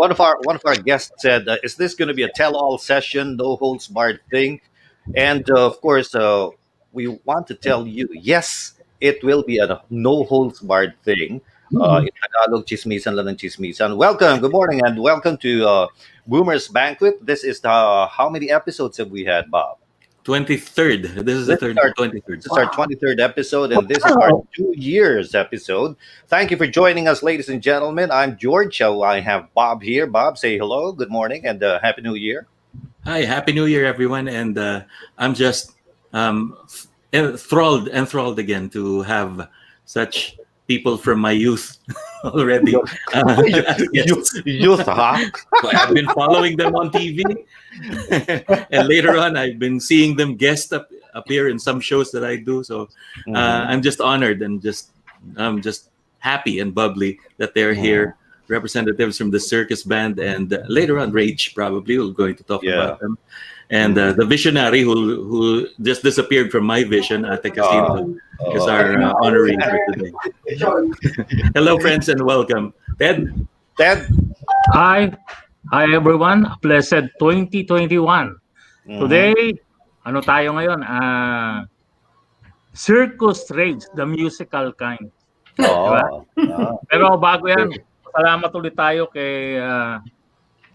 one of our guests said, "Is this going to be a tell-all session, no holds barred thing?" And of course, we want to tell you, yes, it will be a no holds barred thing. In Tagalog, chismisan lang ng chismisan. Welcome, good morning, and welcome to Boomer's Banquet. This is the how many episodes have we had, Bob? 23rd. This is the This is third our 23rd. this is our 23rd episode, and this is our 2 years episode. Thank you for joining us, ladies and gentlemen. I'm George. So I have Bob here. Bob, say hello, good morning, and Happy New Year. Hi, Happy New Year, everyone. And I'm just enthralled again to have such people from my youth already. Youth, huh? I've been following them on TV, and later on, I've been seeing them guest appear in some shows that I do. So I'm just honored and I'm just happy and bubbly that they're here. Representatives from the Circus Band and later on Rage, probably we're going to talk about them, and the visionary who just disappeared from my vision, Atek Jacinto, is our honoree for today. Hello, friends, and welcome. Ted. Hi everyone. Blessed 2021. Today, ano tayo ngayon? Circus Rage, the musical kind. Diba? Pero bago yan, salamat ulit tayo kay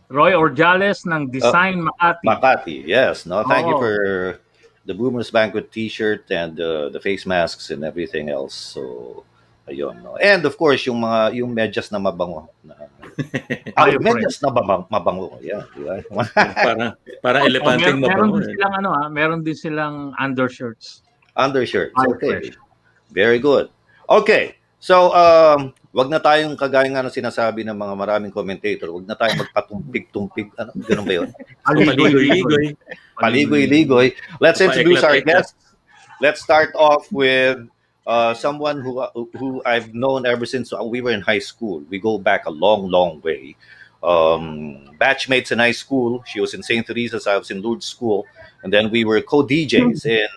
Roy Orjales ng Design Makati. Makati, yes. No, thank you for the Boomers Banquet T-shirt and the face masks and everything else. So, ayun. No. And of course, yung medyas na mabango. Medyas na mabango. Yeah, diba? para elephanteng mabango. Meron din silang undershirts. Undershirts. Okay. Very good. Okay. So, wag na tayong kagaya nga ng sinasabi ng mga maraming commentator, wag na tayong magpatumpig-tumpig. Ano? Ganun ba yun? Paligoy-ligoy. Let's introduce our guests. Let's start off with someone who I've known ever since we were in high school. We go back a long, long way. Batchmates in high school. She was in St. Teresa's, I was in Lourdes School. And then we were co-DJs in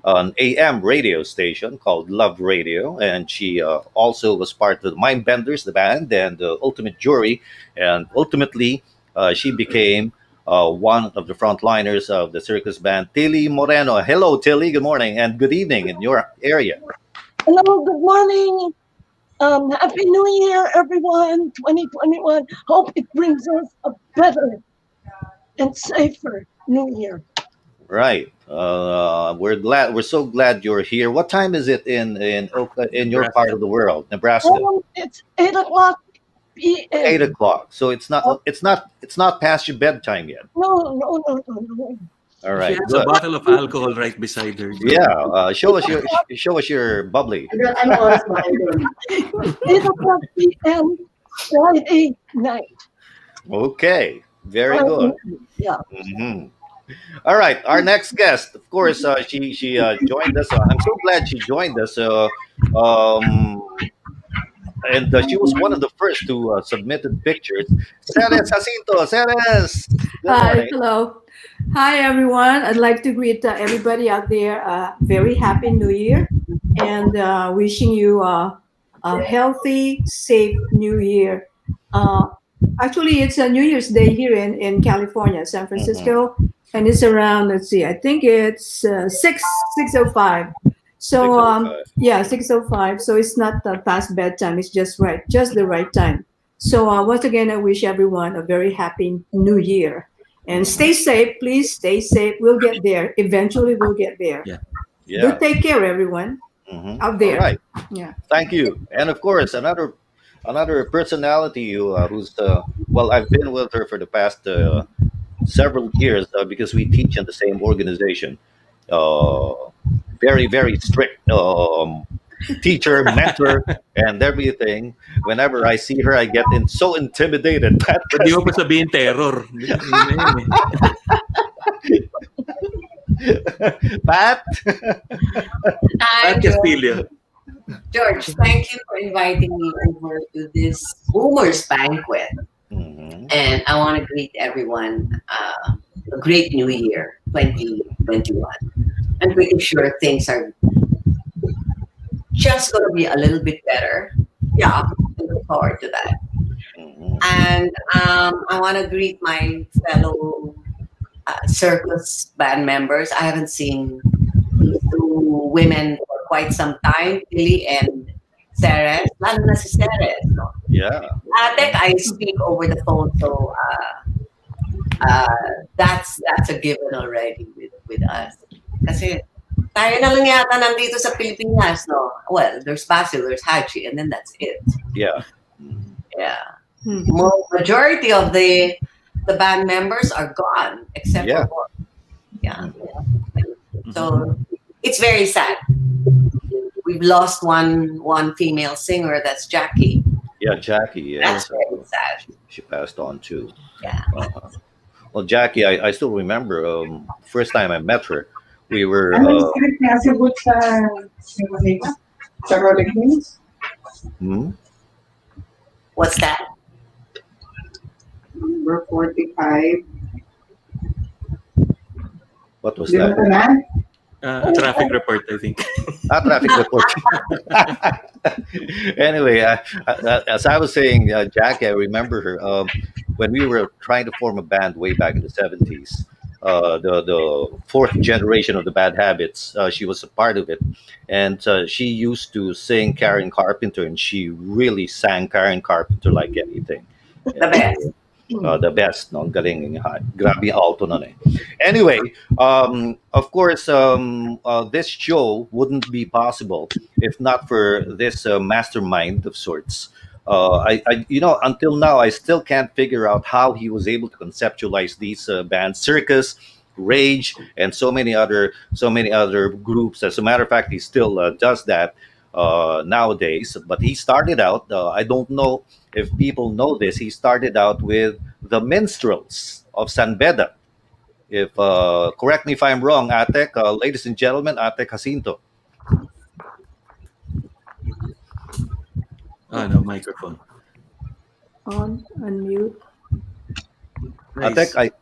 an AM radio station called Love Radio, and she also was part of the Mindbenders, the band, and the Ultimate Jury, and ultimately she became one of the frontliners of the circus band, Tillie Moreno. Hello, Tillie. Good morning and good evening in your area. Hello, good morning. Happy New Year, everyone. 2021. Hope it brings us a better and safer New Year. Right. We're so glad you're here. What time is it in your part of the world, Nebraska? It's 8:00 p.m. 8:00. So it's not past your bedtime yet. No. All right. She has a bottle of alcohol right beside her. Yeah. Show us your bubbly. 8:00 p.m. Friday night. Okay. Very good. Yeah. Mm-hmm. All right, our next guest, of course, she joined us. I'm so glad she joined us. And she was one of the first to submitted pictures. Ceres Jacinto, Ceres. Hi, hello. Hi, everyone. I'd like to greet everybody out there a very happy New Year and wishing you a healthy, safe New Year. Actually, it's a New Year's Day here in California, San Francisco. And it's around, let's see, I think it's 6:05. So, 6:05. So it's not past bedtime. It's just the right time. So once again, I wish everyone a very happy New Year. And stay safe, please. Stay safe. We'll get there. Eventually, we'll get there. Yeah. Do take care, everyone out there. All right. Yeah. Thank you. And of course, another personality who's I've been with her for the past several years because we teach in the same organization. Very, very strict teacher, mentor, and everything. Whenever I see her, I get so intimidated. Hindi mo pa sabihin terror. Pat? Hi, Castillo. George, thank you for inviting me over to this Boomers Banquet. And I want to greet everyone a great new year, 2021. I'm pretty sure things are just going to be a little bit better. Yeah, I look forward to that. And I want to greet my fellow circus band members. I haven't seen these two women for quite some time, Tillie and Ceres. Lalo na si Ceres. No? Yeah. Atek, I speak over the phone, so that's a given already with us. Kasi tayo na lang yata nandito sa Pilipinas, no? Well, there's Basil, there's Hachi, and then that's it. Yeah. Yeah. Majority of the band members are gone, except for one. Yeah. So it's very sad. We've lost one female singer. That's Jackie. Yeah, Jackie. Yeah. That's very sad. She passed on too. Yeah. Well, Jackie, I still remember first time I met her. We were. What's that? Number 45. What was that? A traffic report, I think. Traffic report. Anyway, as I was saying, Jackie, I remember her when we were trying to form a band way back in the 70s. The fourth generation of the Bad Habits. She was a part of it, and she used to sing Karen Carpenter, and she really sang Karen Carpenter like anything. The best. The best, no? Ang galing, grabe alto nun eh. Anyway, of course, this show wouldn't be possible if not for this mastermind of sorts. Until now, I still can't figure out how he was able to conceptualize these bands, Circus, Rage, and so many other groups. As a matter of fact, he still does that nowadays. But he started out. I don't know if people know this. He started out with the Minstrels of San Beda. If correct me if I'm wrong, Atek, ladies and gentlemen, Atek Jacinto. No microphone. On unmute. Nice. Atek,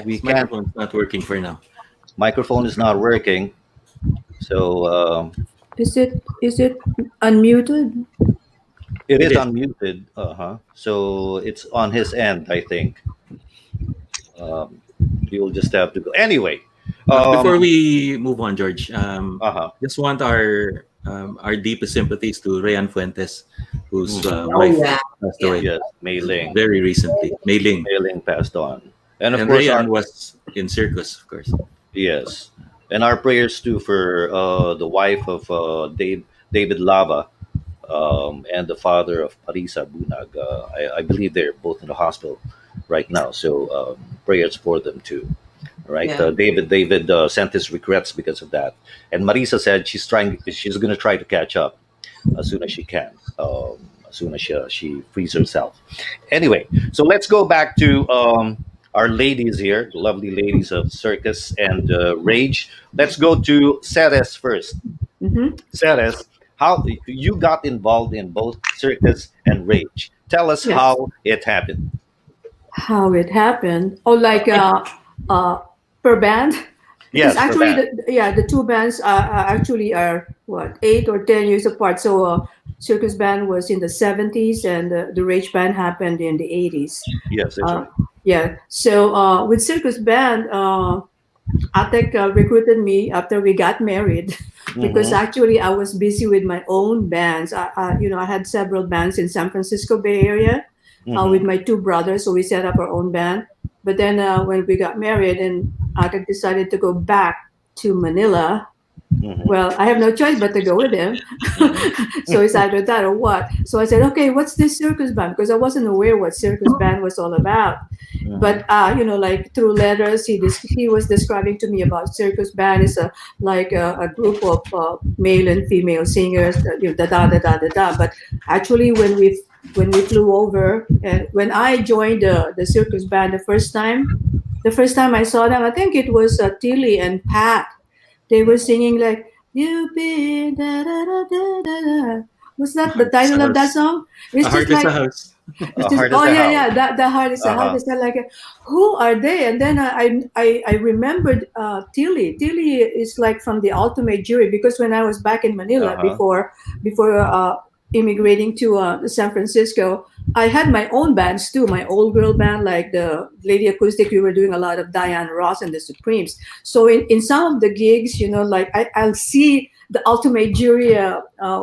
we can't. Microphone's not working for now. Microphone is not working. So Is it unmuted? it is unmuted. So it's on his end, I think. You'll just have to go. Anyway, Before we move on, George, just want our deepest sympathies to Rayan Fuentes, whose wife passed away. Yes, Mei Ling. Very recently. Mei Ling. Mei Ling passed on, and of And course, Rayan was in Circus, of course. yes, and our prayers too for the wife of David Lava, and the father of Parisa Bunag. I believe they're both in the hospital right now, so prayers for them too. Right, Yeah. David sent his regrets because of that, and Marisa said she's going to try to catch up as soon as she can, as soon as she frees herself. Anyway, so let's go back to our ladies here, the lovely ladies of Circus and Rage. Let's go to Ceres first. Ceres, how you got involved in both Circus and Rage? Tell us how it happened. How it happened? Oh, like per band? Yes, Because actually, the two bands actually are what 8 or 10 years apart. So Circus band was in the 70s, and the Rage band happened in the 80s. Yes, that's right. Yeah. So with Circus band, Atek recruited me after we got married because actually I was busy with my own bands. I had several bands in San Francisco Bay Area with my two brothers, so we set up our own band. But then when we got married and Atek decided to go back to Manila, well, I have no choice but to go with him. So it's either that or what. So I said, okay, what's this Circus band? Because I wasn't aware what Circus band was all about. But like through letters, he was describing to me about Circus band is a group of male and female singers. But actually, when we flew over and when I joined the Circus band the first time I saw them, I think it was Tillie and Pat. They were singing like "You Be da da da da da." Was that the title of that song? It's A Heart is a House. The Heart is a House. It's like, who are they? And then I remembered Tillie. Tillie is like from the Ultimate Jury, because when I was back in Manila before immigrating to San Francisco, I had my own bands too, my old girl band, like the Lady Acoustic. We were doing a lot of Diane Ross and the Supremes. So in some of the gigs, like I'll see the ultimate jury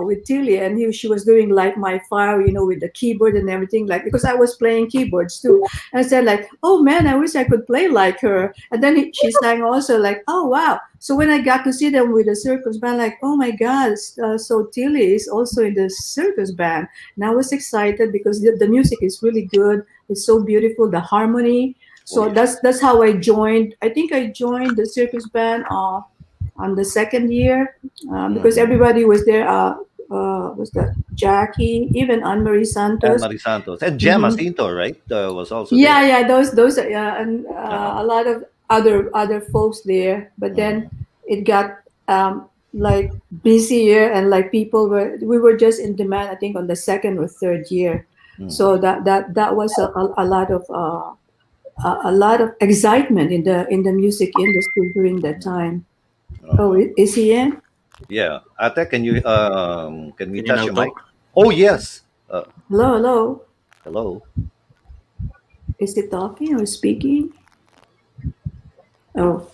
with Tillie, and she was doing Light My Fire, with the keyboard and everything, like, because I was playing keyboards too. And I said, like, oh man, I wish I could play like her. And then she sang also, like, oh wow. So when I got to see them with the circus band, like, oh my God, so Tillie is also in the circus band. And I was excited because the music is really good. It's so beautiful, the harmony. So that's how I joined. I think I joined the circus band on the second year because everybody was there. Was that Jackie, even Anne-Marie Santos. Anne-Marie Santos. And Jem Jacinto, right? Was also Yeah, there. yeah, those and a lot of other folks there. But then it got like busier, and like we were just in demand, I think, on the second or third year. So that was a lot of a lot of excitement in the music industry during that time. Oh, is he in? Yeah. Atek, can we Can you touch now your mic? talk? Oh yes. Hello, hello. Hello. Is he talking or speaking? Oh,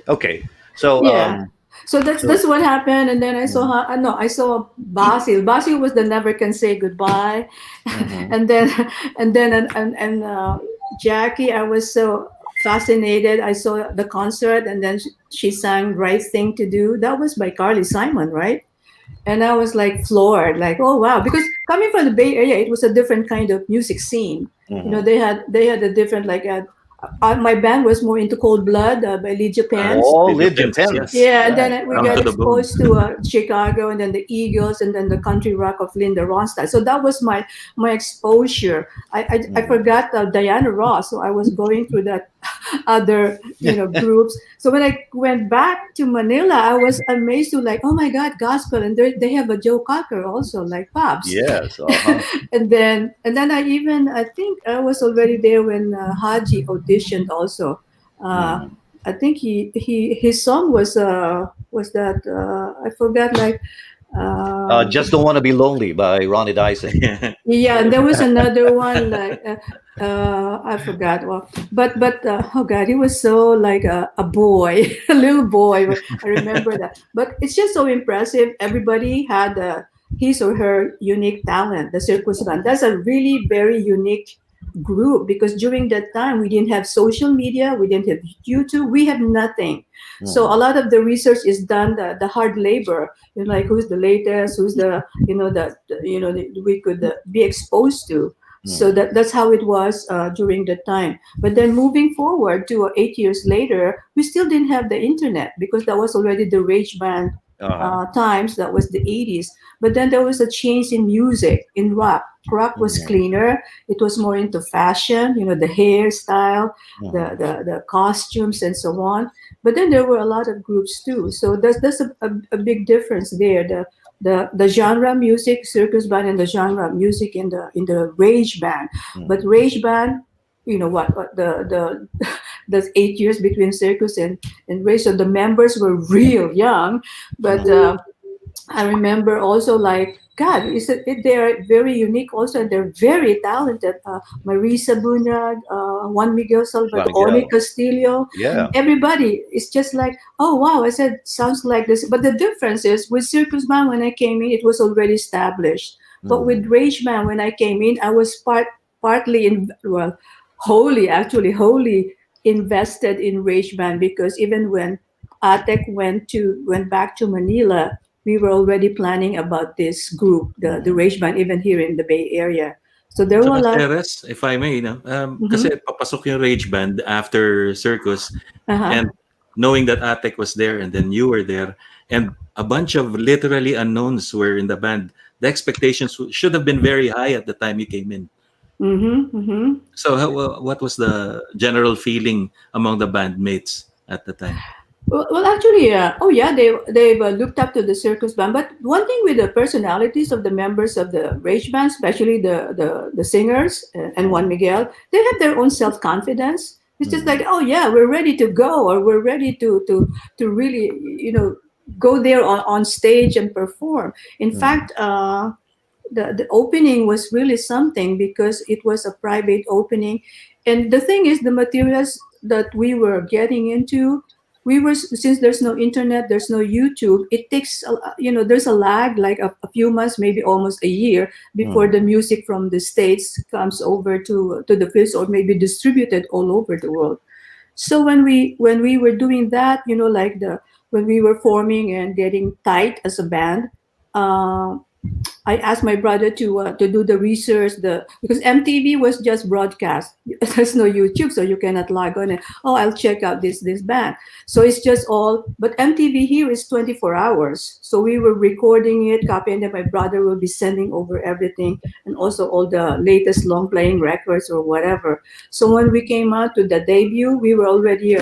Okay. So yeah. So that's what happened, and then I saw her. No, I saw Basil. Basil was the never can say goodbye, and then Jackie. I was so fascinated. I saw the concert, and then she sang "Right Thing to Do." That was by Carly Simon, right? And I was like floored, like, oh wow, because coming from the Bay Area, it was a different kind of music scene. They had a different, like, my band was more into Cold Blood by Lydia Pence. oh, Lydia Lydia Pence, Pence. yes. Yeah, and then we Down got to the bone. exposed to Chicago, and then the Eagles, and then the country rock of Linda Ronstadt. So that was my exposure. I forgot Diana Ross, so I was going through that other groups. So when I went back to Manila, I was amazed to, like, oh my God, gospel, and they have a Joe Cocker also, like Pops. Yes. and then I think I was already there when Haji auditioned also. I think his song was that I forgot, like Just Don't Want to Be Lonely by Ronnie Dyson. yeah, and there was another one, like I forgot. Well, but oh God, he was so like a boy, a little boy. I remember that. But it's just so impressive. Everybody had his or her unique talent. The circus band. That's a really very unique group, because during that time we didn't have social media, we didn't have YouTube, we had nothing. So a lot of the research is done, the hard labor, like who's the latest, who's the we could be exposed to. So that's how it was during the time. But then moving forward to 8 years later, we still didn't have the internet, because that was already the rage band times. That was the 80s. But then there was a change in music, in rock. Rock was cleaner. It was more into fashion, the hairstyle, the costumes, and so on. But then there were a lot of groups too. So that's a big difference there. The genre music, circus band, and the genre music in the rage band. But rage band, what the 8 years between circus and rage. So the members were real young, but I remember also, like, God, they're very unique also, and they're very talented. Marisa Bunyag, Juan Miguel Salvador, Atek Castillo, everybody. It's just like, oh wow, I said, sounds like this. But the difference is, with Circus Band, when I came in, it was already established. But with Rage Band, when I came in, I was partly wholly invested in Rage Band, because even when Atek went back to Manila, we were already planning about this group, the Rage Band, even here in the Bay Area. So there were a lot. Ceres, if I may, kasi papasok yung Rage Band after Circus, and knowing that Atek was there and then you were there, and a bunch of literally unknowns were in the band, the expectations should have been very high at the time you came in. So what was the general feeling among the bandmates at the time? Well, actually, they've looked up to the circus band. But one thing with the personalities of the members of the Rage Band, especially the singers and Juan Miguel, they have their own self-confidence. It's just like, oh yeah, we're ready to go, or we're ready to really, go there on stage and perform. In fact, the opening was really something because it was a private opening. And the thing is, the materials that we were getting into, we were, since there's no internet, there's no YouTube, it takes there's a lag, like a few months, maybe almost a year, before the music from the States comes over to the Philippines, or maybe distributed all over the world. So when we were doing that, like when we were forming and getting tight as a band, uh, I asked my brother to do the research, because MTV was just broadcast. There's no YouTube, so you cannot log on and, oh, I'll check out this band. So it's just all. But MTV here is 24 hours. So we were recording it, copying it. My brother will be sending over everything, and also all the latest long playing records or whatever. So when we came out to the debut, we were already.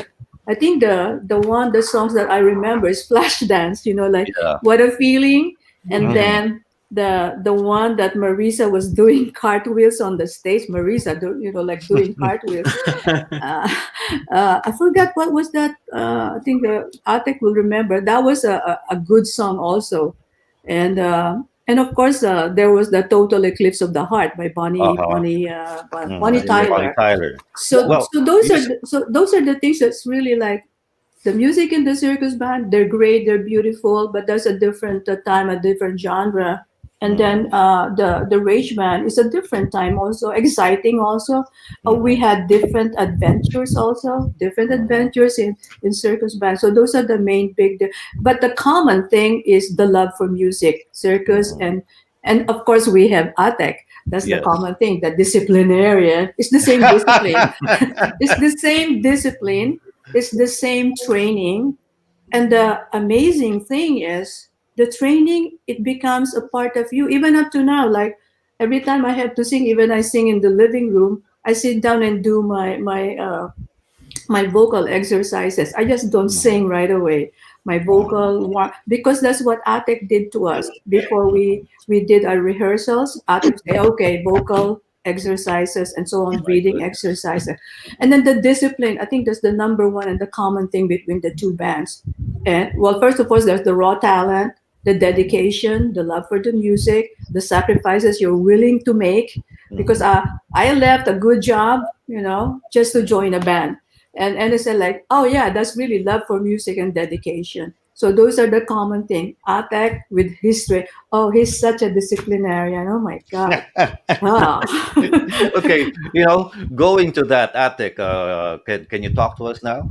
I think the songs that I remember is Flash Dance. Like Yeah. What a Feeling, and then the one that Marisa was doing cartwheels on the stage. Marisa, like doing cartwheels. I forgot what was that. I think Atek will remember. That was a good song also, and of course there was the Total Eclipse of the Heart by Bonnie Bonnie Tyler. Tyler. So Well, those are the things that's really like the music in the circus band. They're great, they're beautiful, but there's a different time, a different genre. And then the Rage Band is a different time, also exciting. Also, we had different adventures, in circus band. So those are the main but the common thing is the love for music, circus, and of course we have Atek. That's the Yes. common thing. The disciplinarian. It's the same discipline. It's the same discipline. It's the same training. And the amazing thing is the training, it becomes a part of you, even up to now. Like every time I have to sing, even I sing in the living room, I sit down and do my vocal exercises. I just don't sing right away. My because that's what Atek did to us before we did our rehearsals. Atek say, okay, vocal exercises and so on, breathing exercises. And then the discipline, I think that's the number one and the common thing between the two bands. And well, first of all, there's the raw talent, the dedication, the love for the music, the sacrifices you're willing to make. Because I left a good job, just to join a band. And it's like, oh yeah, that's really love for music and dedication. So those are the common thing. Atek with history. Oh, he's such a disciplinarian. Oh my God. Wow. Okay, going to that, Atek, can you talk to us now?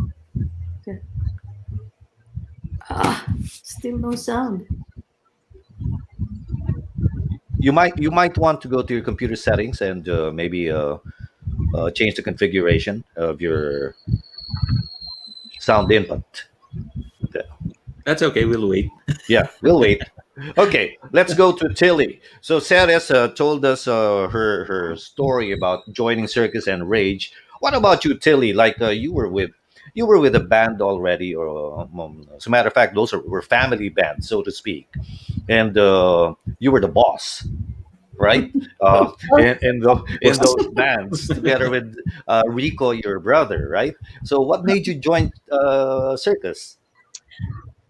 Still no sound. You might want to go to your computer settings and maybe change the configuration of your sound input. That's okay. We'll wait. Yeah, we'll wait. Okay, let's go to Tillie. So Ceres told us her story about joining Circus and Rage. What about you, Tillie? Like you were with a band already, or as a matter of fact, were family bands, so to speak, and you were the boss, right? In those bands, together with Rico, your brother, right? So what made you join Circus?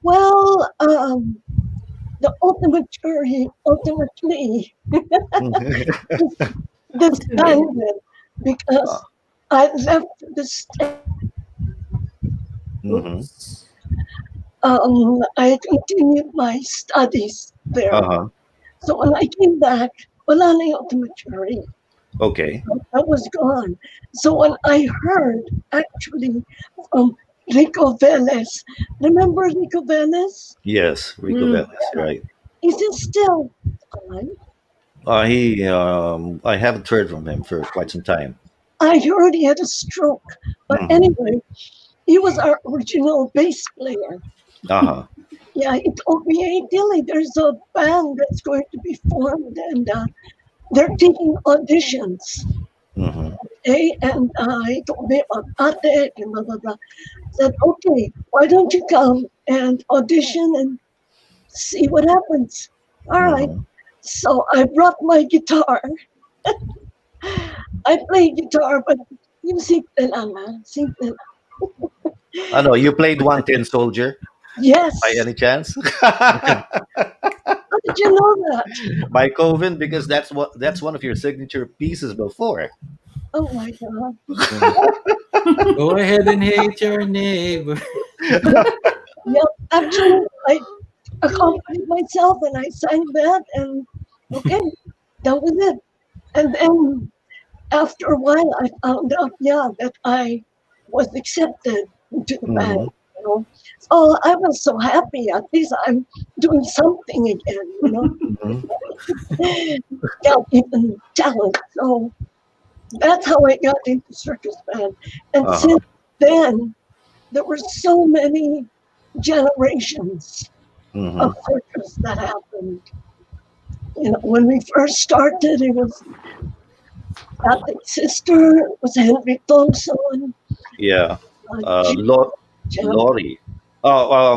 Well, the ultimately disbanded because I left the state. Mhm. I continued my studies there. Uh-huh. So when I came back, wala na yung ultimately. Okay. I was gone. So when I heard actually from Rico Velez, remember Rico Velez? Yes, Rico Velez, right? Is he still alive? I haven't heard from him for quite some time. I heard he had a stroke. But anyway, he was our original bass player. Uh-huh. Yeah, he told me, hey, Tillie, there's a band that's going to be formed and they're taking auditions. Okay, and he told me about Atek and blah, blah, blah. Said, okay, why don't you come and audition and see what happens? All right. So I brought my guitar. I play guitar, but yung simple lang, simple lang. I know you played One Tin Soldier. Yes. By any chance? I Did you know that? By Coven, because that's one of your signature pieces before. Oh my God. Go ahead and hate your neighbor. Yeah, actually, I accompanied myself and I sang that, and okay, that was it. And then after a while, I found out, yeah, that I was accepted into the band. Mhm. You know, so I was so happy. At least I'm doing something again. You know, Mhm. got even talent. So that's how I got into circus band. And Uh-huh. since then, there were so many generations of Mhm. circus that happened. You know, when we first started, it was Atek's sister, it was Henry Thompson, Yeah. Jim, Lori. Oh,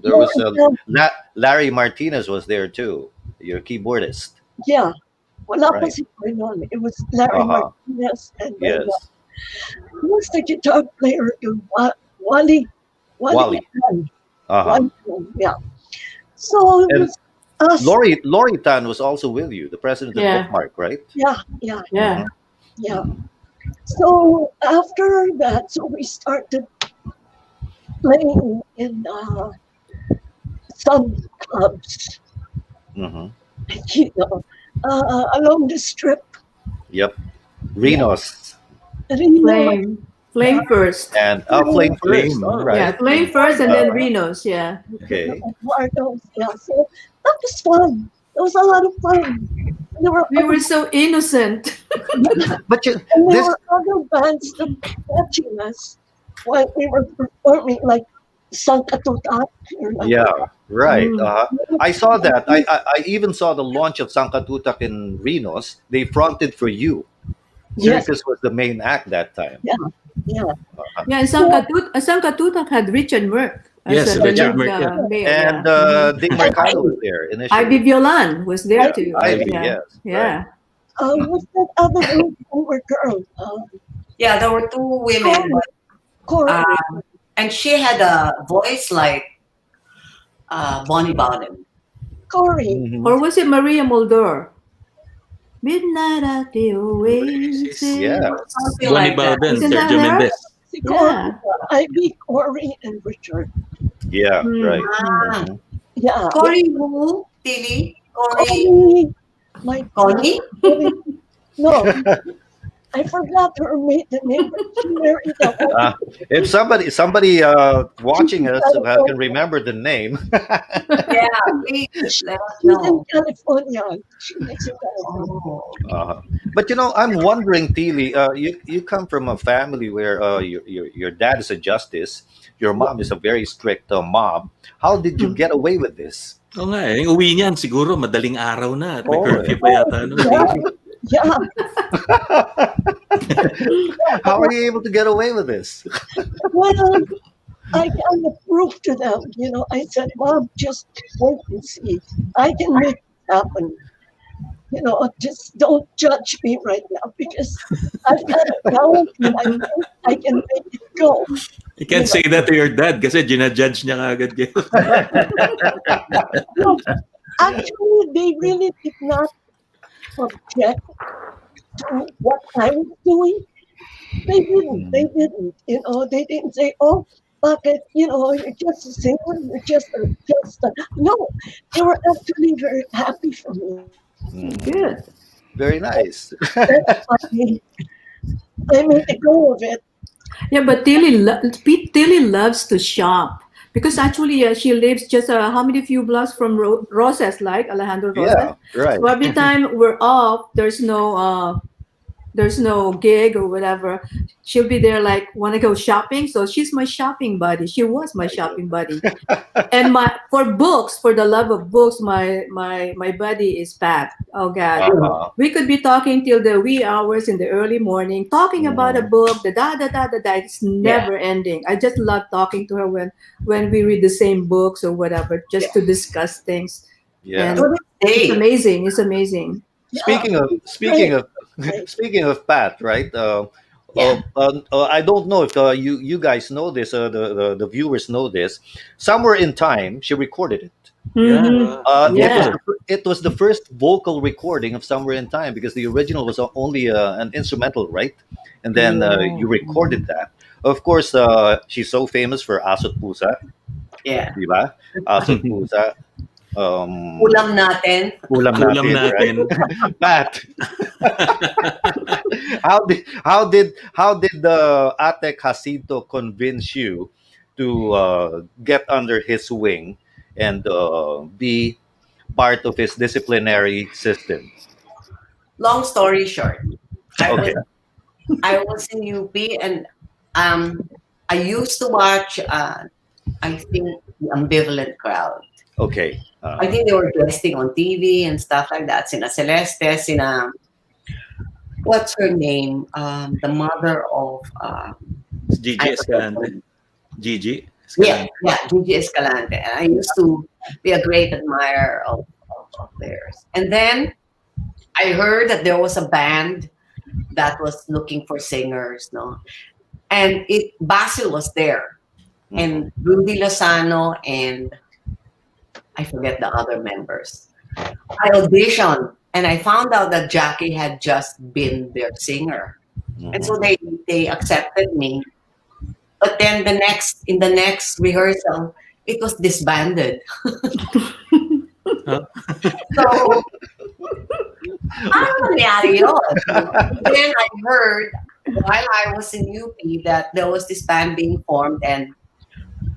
there was Moreno. Larry Martinez was there too. Your keyboardist, Yeah, wala pa right? si Moreno. It was Larry Uh-huh. Martinez, and then Yes. who was the guitar player? Wally Wally. Tan. Uh-huh. Wally Tan, yeah. So it And was us. Lori Tan was also with you, the president of Yeah. Bookmark, right? Yeah, yeah, Yeah. yeah. So after that, so we started playing in some clubs, Mm-hmm. you know, along the strip. Yep. Yeah, Renos Reno, Flame first. and Flame First. Flame. All Oh. Yeah, right. Flame first and then Reno's. Yeah. Okay. Eduardo's. Yeah, so that was fun. It was a lot of fun. And there were We were so innocent. But you, and there this, were other bands that were watching us while we were performing, like Sankatutak. yeah, right. Mm. I saw that. I even saw the launch of Sangkatutak in Renos. They fronted for you. Yes, Circus was the main act that time. yeah, yeah. Yeah, and Sangkatutak had Richard Merck as Yes, the Richard lead Merck. Yeah. male. And Yeah. Mhm. Ding Mercado was there Ivy initially. Violan was there Yeah, too. Ivy, Yeah. yes, right. Yeah. What's that other group who were girls? Yeah, there were two women, Corey. and she had a voice like Bonnie Bottom. Corey. Mhm. Or was it Maria Mulder? Midnight at the Oasis. Yeah. Something Bonnie like that. Balden, Isn't that Sergio her? Mendes. Si Corey, Yeah. Ivy, Corey, and Richard. Yeah, Mm. right. Ah, Mhm. Yeah. Cory who? Tillie? Cory? Corey. My Connie? Corey. No, I forgot her maiden name, but she married a Uh, if somebody watching us can remember the name, Yeah, please let us She's in know. California. She lives in California. Oh. but I'm wondering, Tilly, you come from a family where your dad is a justice, your mom is a very strict mom. How did you get away with this? Oo nga eh. Yung uwi niyan siguro madaling araw na at may Oh, curfew pa yata. No? Yeah, How are you able to get away with this? well, I kind of proved to them, I said, Mom, just wait and see. I can make it happen. Just don't judge me right now because I've got a talent and I think I can make it go. You can't say that to your dad kasi ginajudge niya kagad kayo. No, actually, they really did not object to what I was doing. They didn't. They didn't. They didn't say, "Oh, bucket, you're just a singer. You're just a." No, they were actually very happy for me. Good. Very nice. That's why I made a go of it. Yeah, but Tilly loves to shop because actually she lives just how many few blocks from Rosas, like Alejandro Rosas. Yeah, right. So every time we're off, there's no gig or whatever, she'll be there like, want to go shopping? So she's my shopping buddy. She was my shopping buddy. And for the love of books, my buddy is Pat. Oh God. We could be talking till the wee hours in the early morning, talking about a book, the da da da da da. It's never ending. I just love talking to her when we read the same books or whatever, just to discuss things. Yeah. And it's amazing. It's amazing. Speaking of Pat, right? I don't know if you guys know this. The viewers know this. Somewhere in time, she recorded it. Yeah. Yeah. It was the first vocal recording of Somewhere in Time, because the original was only an instrumental, right? And then you recorded that. Of course, she's so famous for Asot Pusa, Yeah. di ba? Asot Pusa. Ulam natin. Ulam Kulam natin, natin. right? Pat, how did the Atek Jacinto convince you to get under his wing and be part of his disciplinary system? Long story short, I was Okay. I was in UP, and I used to watch. I think the Ambivalent Crowd. Okay. I think they were guesting on TV and stuff like that. Sina Celeste, sina what's her name? The mother of Gigi I forget her Escalante. name. Gigi Yeah, Escalante. yeah, Gigi Escalante. And I used to be a great admirer of theirs. And then I heard that there was a band that was looking for singers, no? And Basil was there, Mhm. and Rudy Lozano, and I forget the other members. I auditioned, and I found out that Jackie had just been their singer, and so Mhm. they accepted me. But then in the next rehearsal, it was disbanded. Huh? So ano nangyari yun? Then I heard while I was in UP that there was this band being formed, and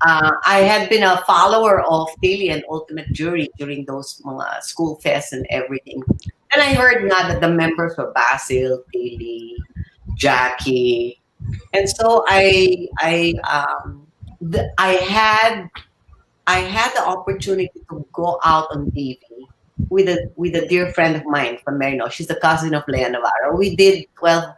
I had been a follower of Tillie and Ultimate Jury during those mga school fests and everything. And I heard nga that the members were Basil, Tillie, Jackie, and so I had the opportunity to go out on TV with a dear friend of mine from Moreno. She's the cousin of Lea Navarro. We did 12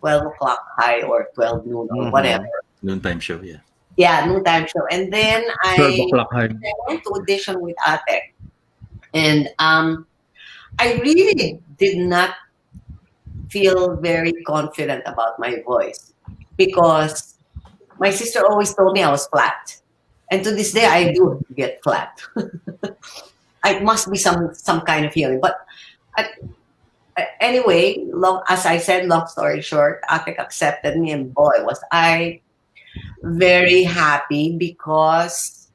o'clock high or 12 noon or whatever. Noontime show, yeah. Yeah, noontime show. And then 12 o'clock high. I went to audition with Atek. And I really did not feel very confident about my voice because my sister always told me I was flat. And to this day, I do get flat. It must be some kind of healing. But anyway, as I said, long story short, Atek accepted me, and boy, was I very happy because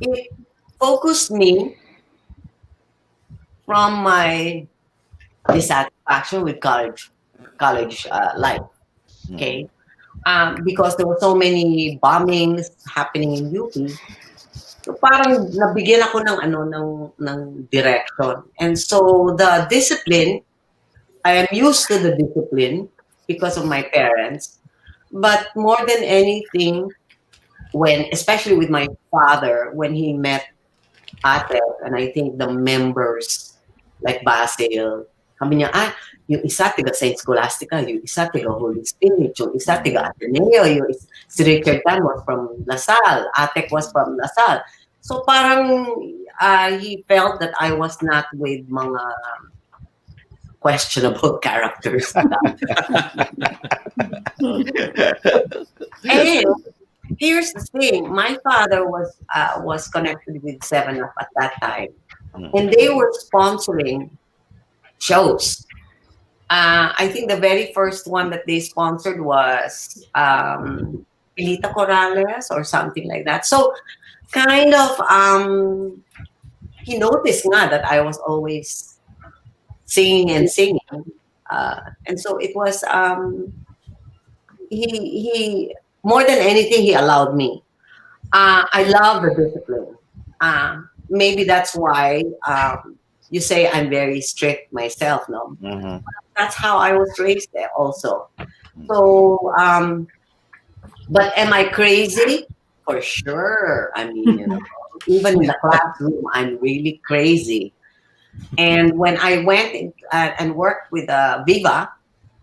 it focused me from my dissatisfaction with college life. Okay, because there were so many bombings happening in UP. So parang nabigyan ako ng direction. And so the discipline, I am used to the discipline because of my parents. But more than anything, especially with my father, when he met Atek, and I think the members like Basil, kami niya, yung isa tiga Saint Scholastica, yung isa tiga Holy Spirit, yung isa tiga Ateneo, si Richard Tan was from LaSalle, Atek was from LaSalle. So parang he felt that I was not with mga questionable characters. And here's the thing: my father was connected with 7 Up at that time, and they were sponsoring shows. I think the very first one that they sponsored was Pilita Corrales or something like that. So kind of he noticed nga that I was always singing and singing, and so it was he more than anything he allowed me. I love the discipline. Maybe that's why you say I'm very strict myself, no? Mhm. That's how I was raised there also. So but am I crazy? For sure. I mean, even in the classroom, I'm really crazy. And when I went and worked with Viva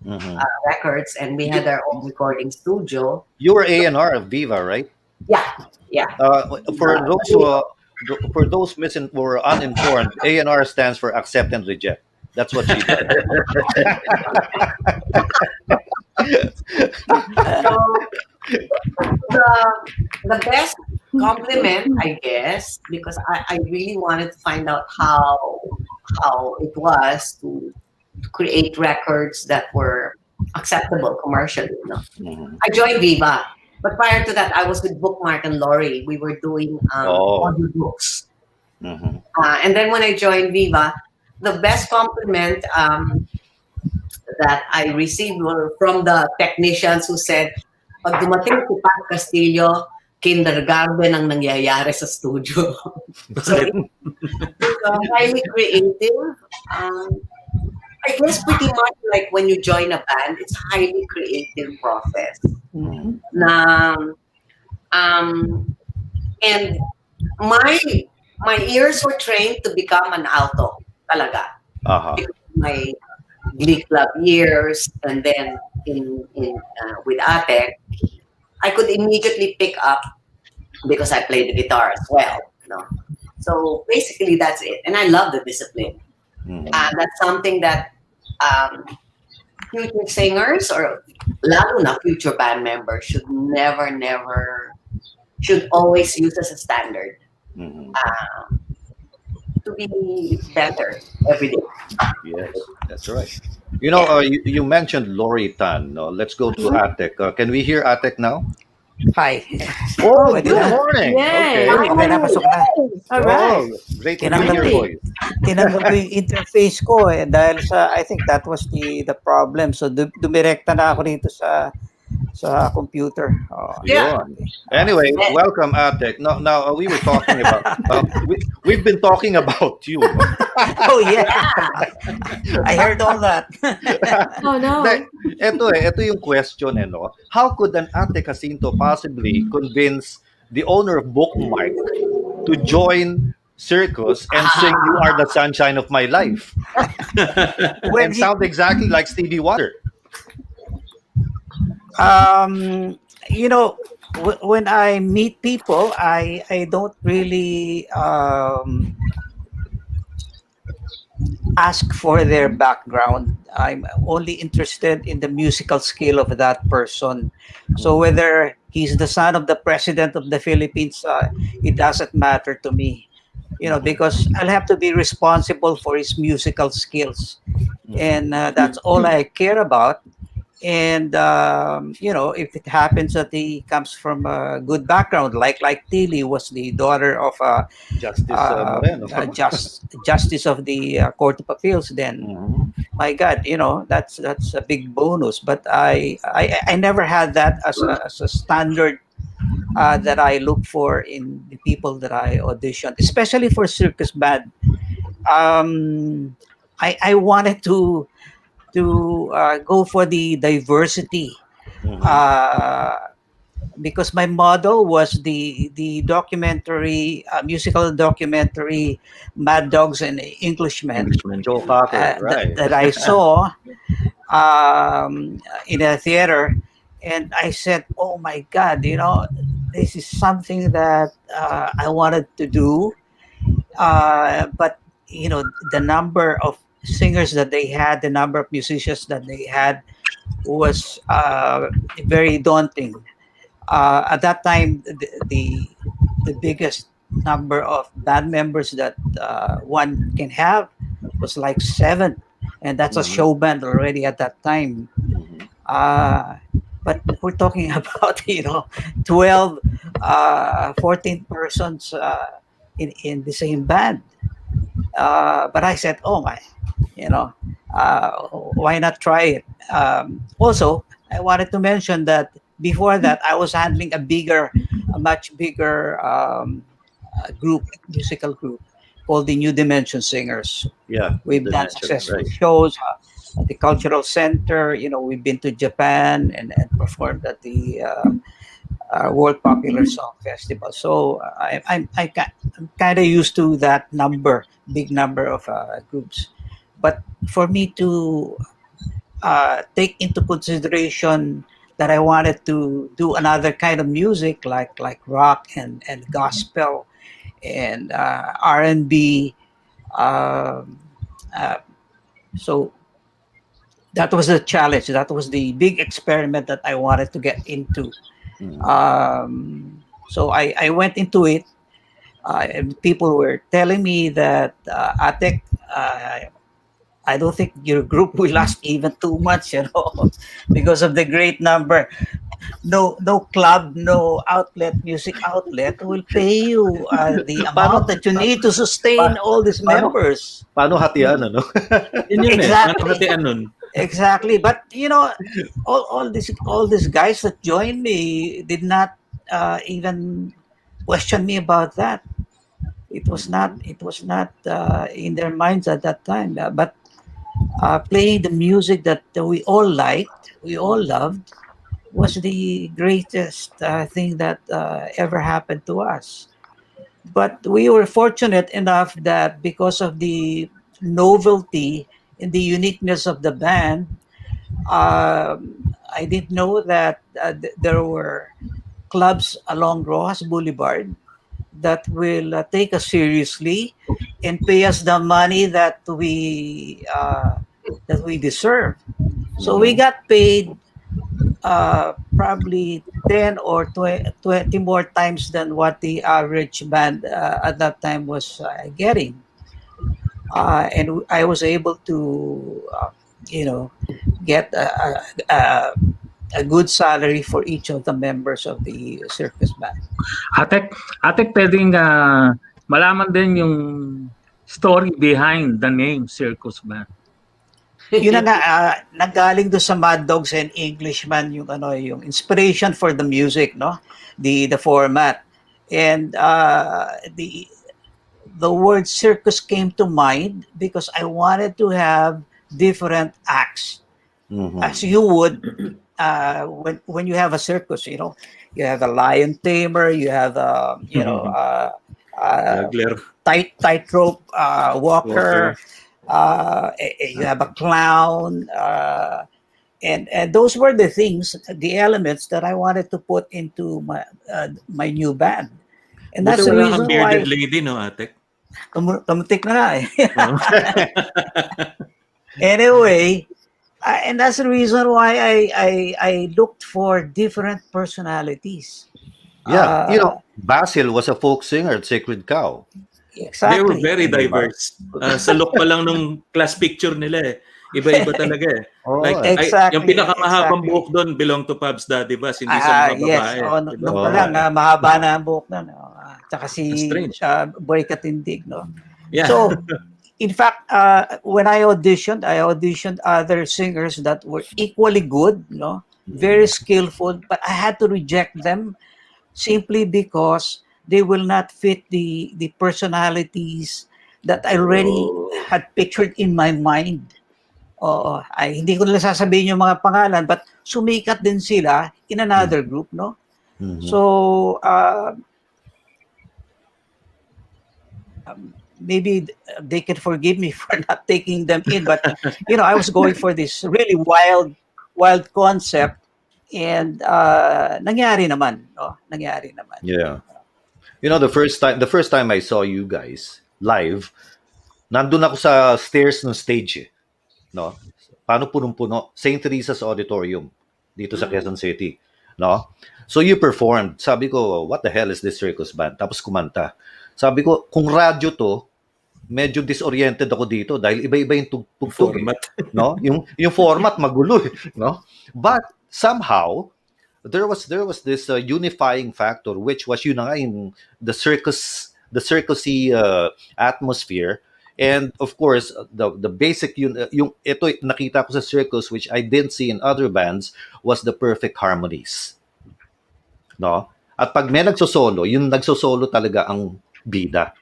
Mhm. Records, and we had our own recording studio. You were A&R of Viva, right? Yeah, yeah. For those or uninformed, A&R stands for accept and reject. That's what she does. So the best compliment, I guess, because I really wanted to find out how it was to create records that were acceptable commercially. I joined Viva, but prior to that, I was with Bookmark and Laurie. We were doing audio books. And then when I joined Viva, the best compliment that I received were from the technicians who said, pag dumating si Pat Castillo, kindergarten ang nangyayari sa studio. So it's highly creative. I guess pretty much like when you join a band, it's a highly creative process. Na, and my ears were trained to become an alto talaga. Because my Glee Club years, and then in with Atek, I could immediately pick up because I played the guitar as well. So basically that's it, and I love the discipline. That's something that future singers or lalo na future band members should should always use as a standard to be better every day. Yes, that's right. You mentioned Lori Tan. No, let's go to Atek. Can we hear Atek now? Hi. Oh, good morning. Yay. Okay. May napasok na. All right. Great to hear your voice. Tinanggal ko yung interface ko dahil sa, I think that was the problem. So dumirekta na ako dito sa computer. Yeah. Anyway, welcome, Atek. Now we were talking about we've been talking about you. Oh yeah. I heard all that. Oh no. Ito yung question, no? How could an Atek Jacinto possibly convince the owner of Bookmark to join Circus and sing "You Are the Sunshine of My Life" and sound exactly like Stevie Wonder? When I meet people, I don't really ask for their background. I'm only interested in the musical skill of that person. So whether he's the son of the president of the Philippines, it doesn't matter to me. Because I'll have to be responsible for his musical skills, and that's all I care about. And if it happens that he comes from a good background, like Tillie was the daughter of Justice Moreno. Justice of the Court of Appeals, then my God, that's a big bonus. But I never had that as a standard that I look for in the people that I auditioned, especially for circus band. I wanted to go for the diversity because my model was the documentary, musical documentary Mad Dogs and Englishmen, Joe Cocker, right? that I saw in a theater, and I said, oh my God, this is something that I wanted to do, but the number of singers that they had, the number of musicians that they had was very daunting. At that time, the biggest number of band members that one can have was like 7, and that's a show band already at that time. But we're talking about 12, 14 persons in the same band. But I said, oh my, why not try it? Also, I wanted to mention that before that, I was handling a much bigger musical group called the New Dimension Singers. Yeah, we've done successful shows at the Cultural Center. We've been to Japan and performed at the World Popular Song Festival. So I'm kind of used to that big number of groups. But for me to take into consideration that I wanted to do another kind of music like rock and gospel and R&B, so that was the challenge. That was the big experiment that I wanted to get into. So I went into it. And people were telling me that, Atek, I don't think your group will last even 2 months, because of the great number. No club, no outlet, music outlet will pay you the amount Paano, that you need to sustain all these paano, members. paano hatian, ano? Yun eh. Paano Exactly, hatian nun? exactly. But all these guys that joined me did not even question me about that. It was not in their minds at that time. But playing the music that we all liked, we all loved, was the greatest thing that ever happened to us. But we were fortunate enough that because of the novelty and the uniqueness of the band, I didn't know that there were clubs along Rojas Boulevard that will take us seriously and pay us the money that we deserve. So we got paid probably 10 or 20 more times than what the average band at that time was getting. And I was able to, get a good salary for each of the members of the circus band. Atek, pwedeng malaman din yung story behind the name Circus Band. Yun na nga, nanggaling doon sa Mad Dogs and Englishman yung inspiration for the music, no? The format. And the word circus came to mind because I wanted to have different acts, as you would when you have a circus. You have a lion tamer, you have Juggler. tightrope walker. You have a clown, and those were the things, the elements that I wanted to put into my new band. And that's Buti the wala reason kang bearded why lady, no, Atek? kamutik na nga eh. Oh. Anyway, and that's the reason why I looked for different personalities. Yeah, Basil was a folk singer at Sacred Cow. They were Exactly. very diverse. Sa look pa lang nung class picture nila eh. Iba-iba talaga eh. Oh, Like, Exactly. yung pinakamahabang exactly. buhok doon belong to Pabs Daddy Bass, hindi sa mga Yes. babae. Diba? Nung pa lang, mahaba na ang buhok na. No? Tsaka si Strange. Boy Katindig. No? Yeah. So, in fact, when I auditioned other singers that were equally good, very skillful, but I had to reject them simply because they will not fit the personalities that I already had pictured in my mind. Hindi ko nila sasabihin yung mga pangalan, but sumikat din sila in another group, no? So, maybe they can forgive me for not taking them in, but I was going for this really wild concept, and nangyari naman, no? Nangyari naman. Yeah. The first time I saw you guys live, nandun ako sa stairs ng stage, no? Paano punong-puno? St. Teresa's Auditorium dito sa Quezon City, no? So you performed. Sabi ko, what the hell is this circus band? Tapos kumanta. Sabi ko, kung radyo to, medyo disoriented ako dito dahil iba-iba yung tugtog, Format. no? Yung format magulo, no? But somehow there was this unifying factor, which was yun na nga, yung the circusy atmosphere. And of course, the basic yung ito nakita ko sa circus, which I didn't see in other bands, was the perfect harmonies, no? At pag may nagsosolo, yung nagsosolo talaga ang bida.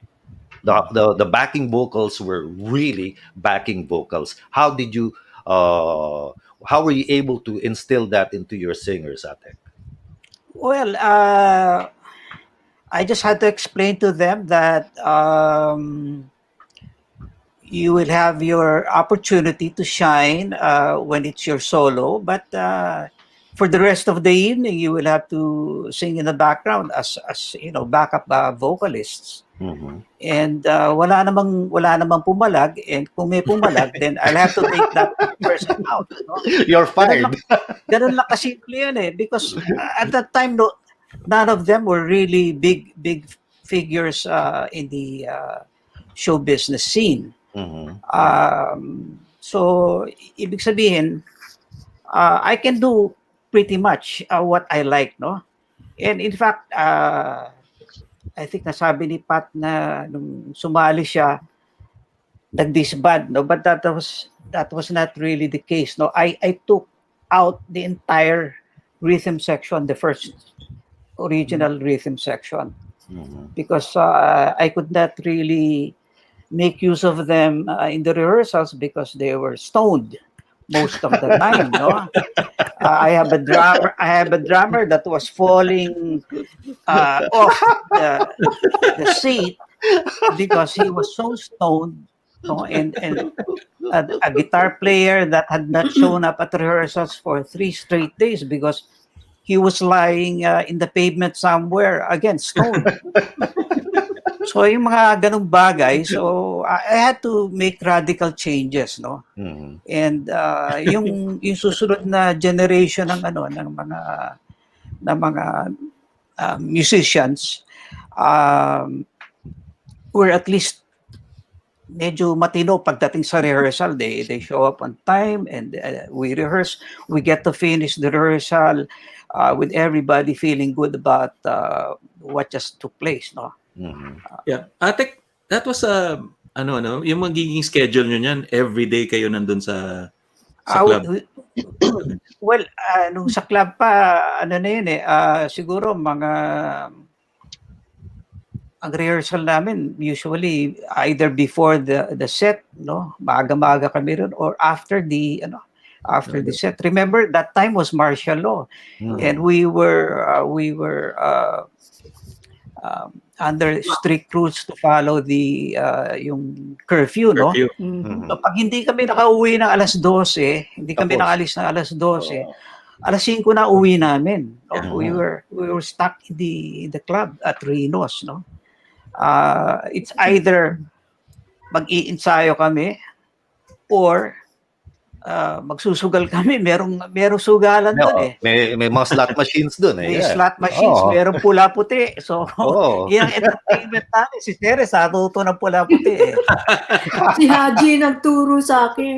The backing vocals were really backing vocals. How were you able to instill that into your singers, Atek? Well, I just had to explain to them that you will have your opportunity to shine when it's your solo, but for the rest of the evening, you will have to sing in the background as backup vocalists. And wala namang pumalag, and kung may pumalag, then I'll have to take that person out. No? You're fired. Ganun lang kasimple yan eh. Because at that time, no, none of them were really big figures in the show business scene. So ibig sabihin, I can do pretty much what I like, no? And in fact, I think nasabi ni Pat na nung sumali siya, nag-disband, no? But that was not really the case, no? I took out the entire rhythm section, the first original rhythm section, because I could not really make use of them in the rehearsals because they were stoned most of the time, no? I have a drummer that was falling off the seat because he was so stoned, no? And a guitar player that had not shown up at rehearsals for 3 straight days because he was lying in the pavement somewhere, again, stoned. So yung mga ganung bagay, so I had to make radical changes, no? And yung susunod na generation ng mga musicians were at least medyo matino pagdating sa rehearsal. They show up on time and we rehearse. We get to finish the rehearsal with everybody feeling good about what just took place, no? Yeah. Atek, that was yung magiging schedule nyo niyan, everyday kayo nandun sa club? Well, nung sa club pa, na yun siguro ang rehearsal namin usually either before the set, no? Maaga-maaga kami rin, or after the set. Remember that time was martial law, and we were under strict rules to follow the yung curfew, no? So pag hindi kami nakauwi ng alas 12, hindi kami nakalis ng alas 12, alas 5 na uwi namin, no? We were stuck in the club at Reno's, no? It's either mag-iinsayo kami or magsusugal kami. Merong sugalan doon May mga slot machines doon May slot machines, merong pula-puti. So, yung entertainment namin, si Ceres, natuto ng pula-puti Si Haji nagturo sa akin.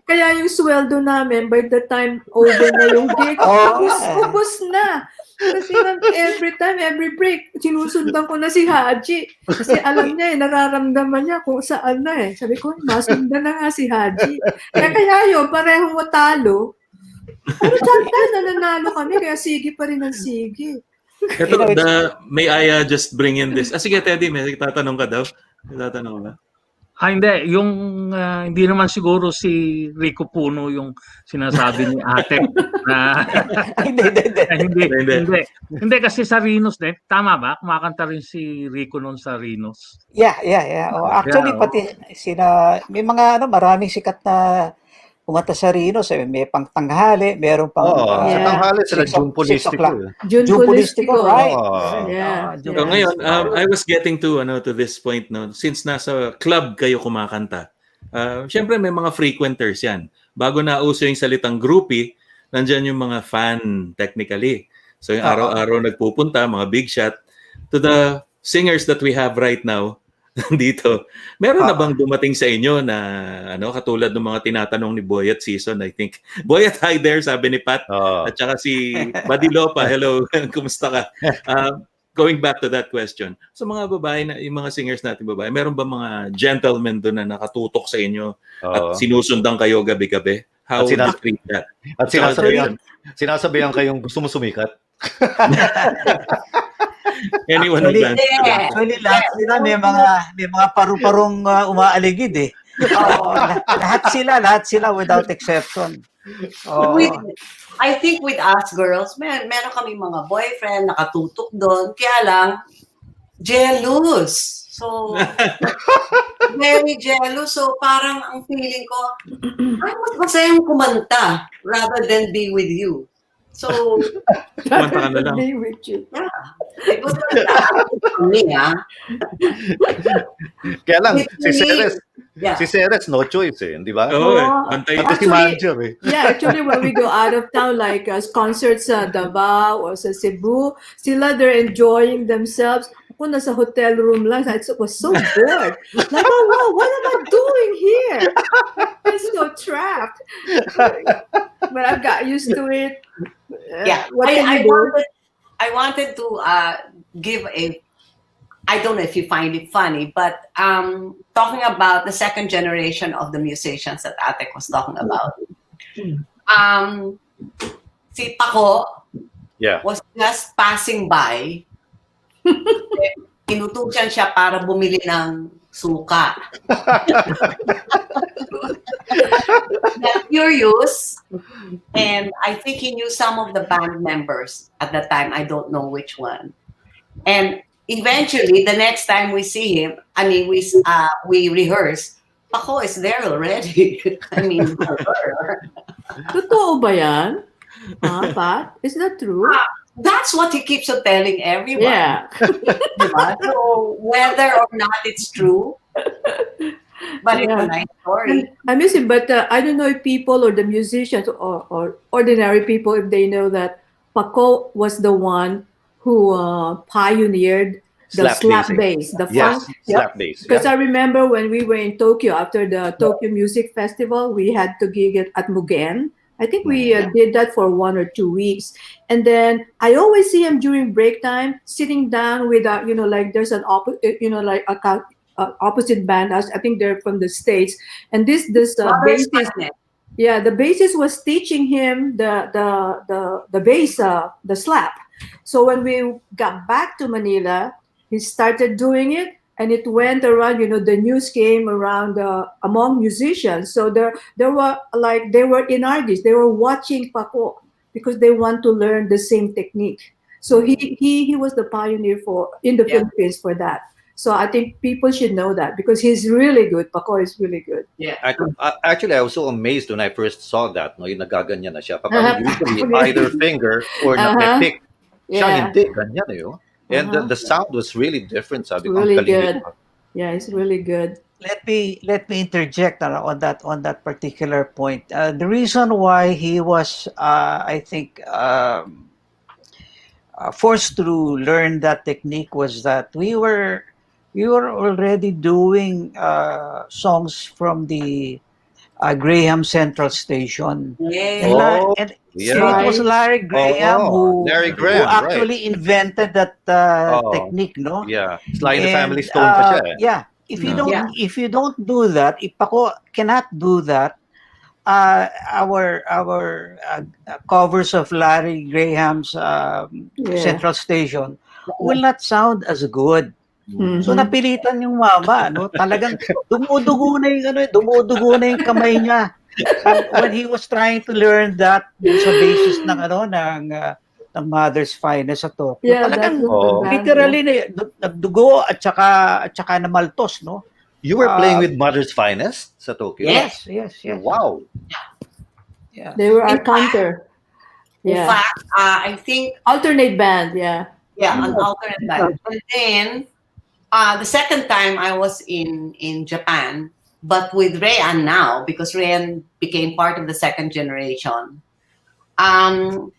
Kaya yung sweldo namin, by the time over na yung gig, ubos na. Kasi every break, sinusundan ko na si Haji. Kasi alam niya nararamdaman niya kung saan na Sabi ko, masundan na nga si Haji. Kaya yun, parehong matalo. Pero dyan nananalo kami, kaya sige pa rin ang sige. May I just bring in this? Sige, Teddy, may tatanong ka daw. May tatanong ka? Hindi. Yung hindi naman siguro si Rico Puno yung sinasabi ni Atek na hindi kasi sa Rhinos din. Tama ba? Kumakanta rin si Rico noon sa Rhinos. Yeah. Actually, pati may mga maraming sikat na kumanta sa Rhinos. May pang tanghali, meron pang sa tanghali sila June Polistico. June Polistico, right? So ngayon, I was getting to this point, no, since nasa club kayo kumakanta. Syempre may mga frequenters yan. Bago nauso yung salitang groupie, nandiyan yung mga fan technically. So yung araw-araw nagpupunta, mga big shot, to the singers that we have right now dito. Meron na bang dumating sa inyo na katulad ng mga tinatanong ni Boyet Season, I think. Boyet, hi there, sabi ni Pat. At saka si Buddy Lopa, hello, kumusta ka? Going back to that question. So mga babae, yung mga singers natin babae, meron ba mga gentlemen doon na nakatutok sa inyo at sinusundan kayo gabi-gabi? How do you treat that? At sinasabihan kayong gusto mo sumikat? Anyone actually, lahat sila may mga paru-parong umaaligid lahat sila without exception. I think with us girls, meron kami mga boyfriend nakatutok doon, kaya lang jealous. So very jealous. So parang ang feeling ko, mas masayang kumanta rather than be with you. So, kumanta ka na lang. It was me, Kaya lang, si Ceres, Yeah. Si Ceres, no choice eh, di ba? Oo, Oh, bantay. Pati si manager eh. yeah, actually, when we go out of town, like concerts sa Davao or sa Cebu, sila they're enjoying themselves. Ako nasa hotel room lang. I was so bored. Like, oh wow, what am I doing here? I'm so trapped. But I've got used to it. Yeah. What can you do? I wanted to give a. I don't know if you find it funny, but talking about the second generation of the musicians that Atek was talking about. Si Paco was just passing by. Inutusan siya para bumili ng suka. Got curious, and I think he knew some of the band members at that time. I don't know which one. And eventually, the next time we see him, I mean, we rehearse. Paco is there already. I mean, Totoo ba yan? Pat? Is that true? that's what he keeps on telling everyone. Yeah. So whether or not it's true, but it's a nice story. I miss him, but I don't know if people or the musicians or ordinary people, if they know that Paco was the one who pioneered the slap bass, the funk. Slap bass. Because I remember when we were in Tokyo after the Tokyo Music Festival, we had to gig it at Mugen. I think we did that for 1 or 2 weeks, and then I always see him during break time sitting down with like there's an opposite band. I think they're from the States, and this bassist, the bassist was teaching him the bass, the slap. So when we got back to Manila, he started doing it, and it went around. The news came around among musicians. So there were they were in artists. They were watching Paco because they want to learn the same technique. So he was the pioneer in the Philippines for that. So I think people should know that because he's really good. Paco is really good. Yeah. Actually, I was so amazed when I first saw that. No, yung nagaganyan na siya. Usually either finger or pick. Siya hindi, ganyan eh. And the sound was really different. Sabi ko, really good. Yeah, it's really good. Let me interject on that particular point. The reason why he was, I think, forced to learn that technique was that we were already doing songs from the Graham Central Station. So it was Larry Graham who actually invented that technique, no? Yeah, Sly and the Family Stone pa siya. Yeah, if you don't do that, if Paco cannot do that, our covers of Larry Graham's Central Station will not sound as good. So napilitan yung mama, no? Talagang dumudugo na yung kamay niya. When he was trying to learn that sa basis ng Mother's Finest sa Tokyo. Yeah, talagang literally nagdugo at saka namaltos, no? You were playing with Mother's Finest sa Tokyo? Yes. Wow. Yeah. They were our counter. In fact, I think alternate band, Yeah, an alternate band. And then the second time I was in Japan, but with Rayan now, because Rayan became part of the second generation. There